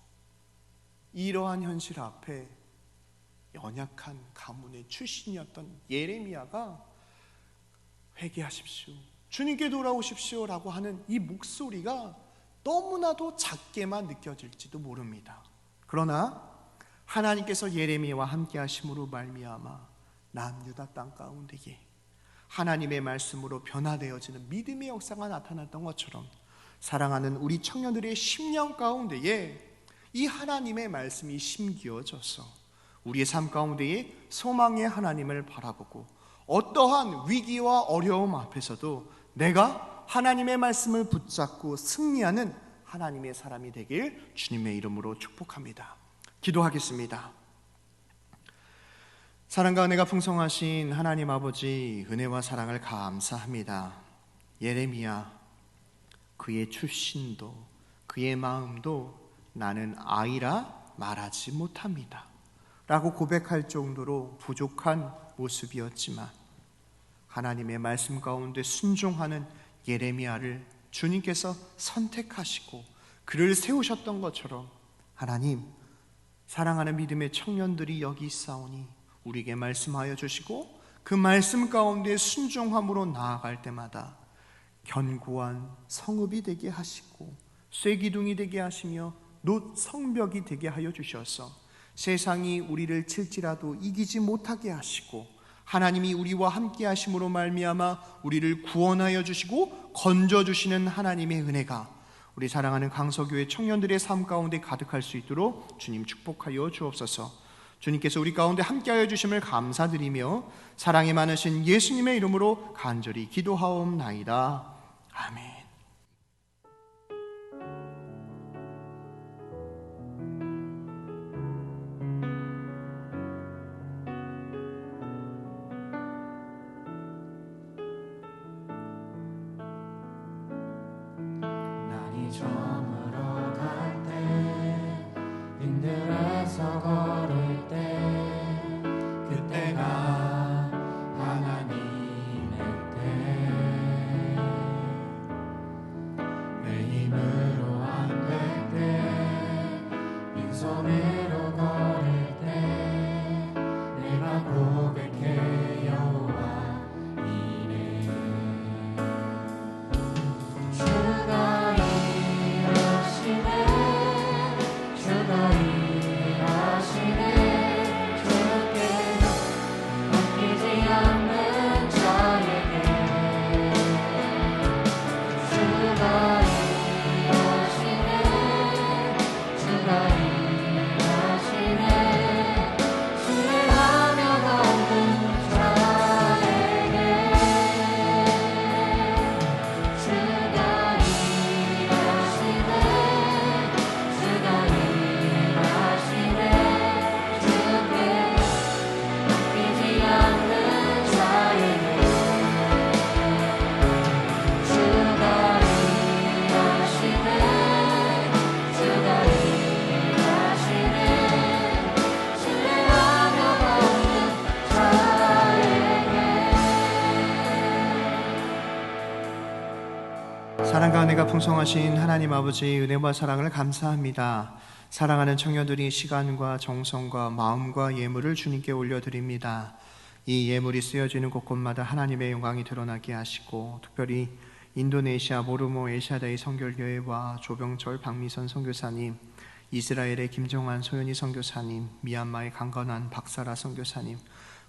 이러한 현실 앞에 연약한 가문의 출신이었던 예레미야가 회개하십시오, 주님께 돌아오십시오 라고 하는 이 목소리가 너무나도 작게만 느껴질지도 모릅니다. 그러나 하나님께서 예레미야와 함께 하심으로 말미암아 남유다 땅 가운데에 하나님의 말씀으로 변화되어지는 믿음의 역사가 나타났던 것처럼 사랑하는 우리 청년들의 심령 가운데에 이 하나님의 말씀이 심기어져서 우리의 삶 가운데에 소망의 하나님을 바라보고 어떠한 위기와 어려움 앞에서도 내가 하나님의 말씀을 붙잡고 승리하는 하나님의 사람이 되길 주님의 이름으로 축복합니다. 기도하겠습니다. 사랑과 은혜가 풍성하신 하나님 아버지, 은혜와 사랑을 감사합니다. 예레미야, 그의 출신도 그의 마음도 나는 아이라 말하지 못합니다 라고 고백할 정도로 부족한 모습이었지만 하나님의 말씀 가운데 순종하는 예레미야를 주님께서 선택하시고 그를 세우셨던 것처럼 하나님, 사랑하는 믿음의 청년들이 여기 있사오니 우리에게 말씀하여 주시고 그 말씀 가운데 순종함으로 나아갈 때마다 견고한 성읍이 되게 하시고 쇠기둥이 되게 하시며 놋 성벽이 되게 하여 주셔서 세상이 우리를 칠지라도 이기지 못하게 하시고 하나님이 우리와 함께 하심으로 말미암아 우리를 구원하여 주시고 건져 주시는 하나님의 은혜가 우리 사랑하는 강서교회 청년들의 삶 가운데 가득할 수 있도록 주님 축복하여 주옵소서. 주님께서 우리 가운데 함께하여 주심을 감사드리며 사랑이 많으신 예수님의 이름으로 간절히 기도하옵나이다. 아멘. 저물어 갈 때 빈들에서 걸을 때 그때가 하나님의 때 내 힘으로 안 될 때 빈손으로 걸을 때 내가 고백해 여호와 이래 주가 사랑과 은혜가 풍성하신 하나님 아버지의 은혜와 사랑을 감사합니다. 사랑하는 청년들이 시간과 정성과 마음과 예물을 주님께 올려드립니다. 이 예물이 쓰여지는 곳곳마다 하나님의 영광이 드러나게 하시고 특별히 인도네시아 모르모 에시아다이 선결교회와 조병철 박미선 선교사님, 이스라엘의 김종환 소연이 선교사님, 미얀마의 강건한 박사라 선교사님,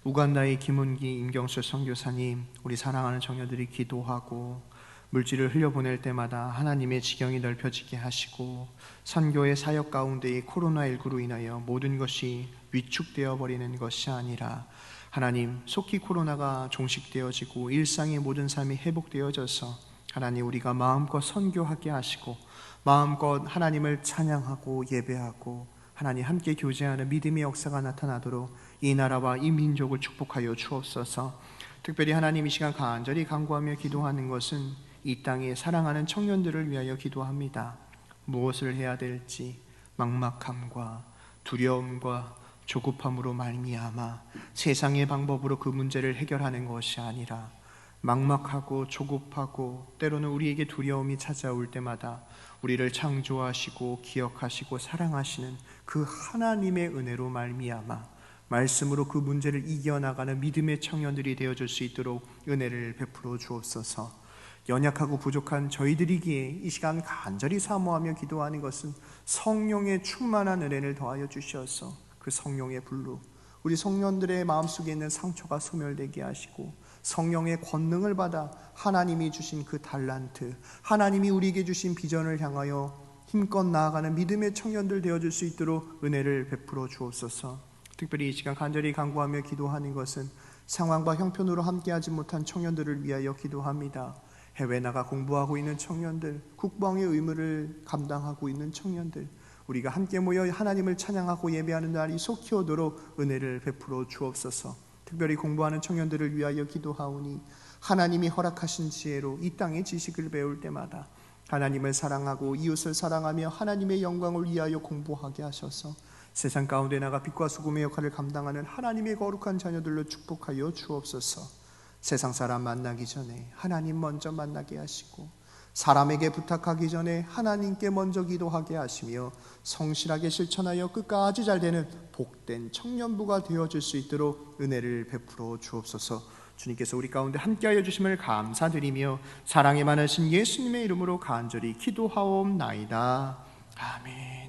우간다의 김은기 임경수 선교사님, 우리 사랑하는 청년들이 기도하고 물질을 흘려보낼 때마다 하나님의 지경이 넓혀지게 하시고 선교의 사역 가운데의 코로나19로 인하여 모든 것이 위축되어 버리는 것이 아니라 하나님 속히 코로나가 종식되어지고 일상의 모든 삶이 회복되어져서 하나님 우리가 마음껏 선교하게 하시고 마음껏 하나님을 찬양하고 예배하고 하나님 함께 교제하는 믿음의 역사가 나타나도록 이 나라와 이 민족을 축복하여 주옵소서. 특별히 하나님 이 시간 간절히 간구하며 기도하는 것은 이 땅에 사랑하는 청년들을 위하여 기도합니다. 무엇을 해야 될지 막막함과 두려움과 조급함으로 말미암아 세상의 방법으로 그 문제를 해결하는 것이 아니라 막막하고 조급하고 때로는 우리에게 두려움이 찾아올 때마다 우리를 창조하시고 기억하시고 사랑하시는 그 하나님의 은혜로 말미암아 말씀으로 그 문제를 이겨나가는 믿음의 청년들이 되어줄 수 있도록 은혜를 베풀어 주옵소서. 연약하고 부족한 저희들이기에 이 시간 간절히 사모하며 기도하는 것은 성령의 충만한 은혜를 더하여 주셔서 그 성령의 불로 우리 청년들의 마음속에 있는 상처가 소멸되게 하시고 성령의 권능을 받아 하나님이 주신 그 달란트, 하나님이 우리에게 주신 비전을 향하여 힘껏 나아가는 믿음의 청년들 되어줄 수 있도록 은혜를 베풀어 주옵소서. 특별히 이 시간 간절히 간구하며 기도하는 것은 상황과 형편으로 함께하지 못한 청년들을 위하여 기도합니다. 해외 나가 공부하고 있는 청년들, 국방의 의무를 감당하고 있는 청년들, 우리가 함께 모여 하나님을 찬양하고 예배하는 날이 속히 오도록 은혜를 베풀어 주옵소서. 특별히 공부하는 청년들을 위하여 기도하오니 하나님이 허락하신 지혜로 이 땅의 지식을 배울 때마다 하나님을 사랑하고 이웃을 사랑하며 하나님의 영광을 위하여 공부하게 하셔서 세상 가운데 나가 빛과 소금의 역할을 감당하는 하나님의 거룩한 자녀들로 축복하여 주옵소서. 세상 사람 만나기 전에 하나님 먼저 만나게 하시고 사람에게 부탁하기 전에 하나님께 먼저 기도하게 하시며 성실하게 실천하여 끝까지 잘 되는 복된 청년부가 되어줄 수 있도록 은혜를 베풀어 주옵소서. 주님께서 우리 가운데 함께하여 주심을 감사드리며 사랑이 많으신 예수님의 이름으로 간절히 기도하옵나이다. 아멘.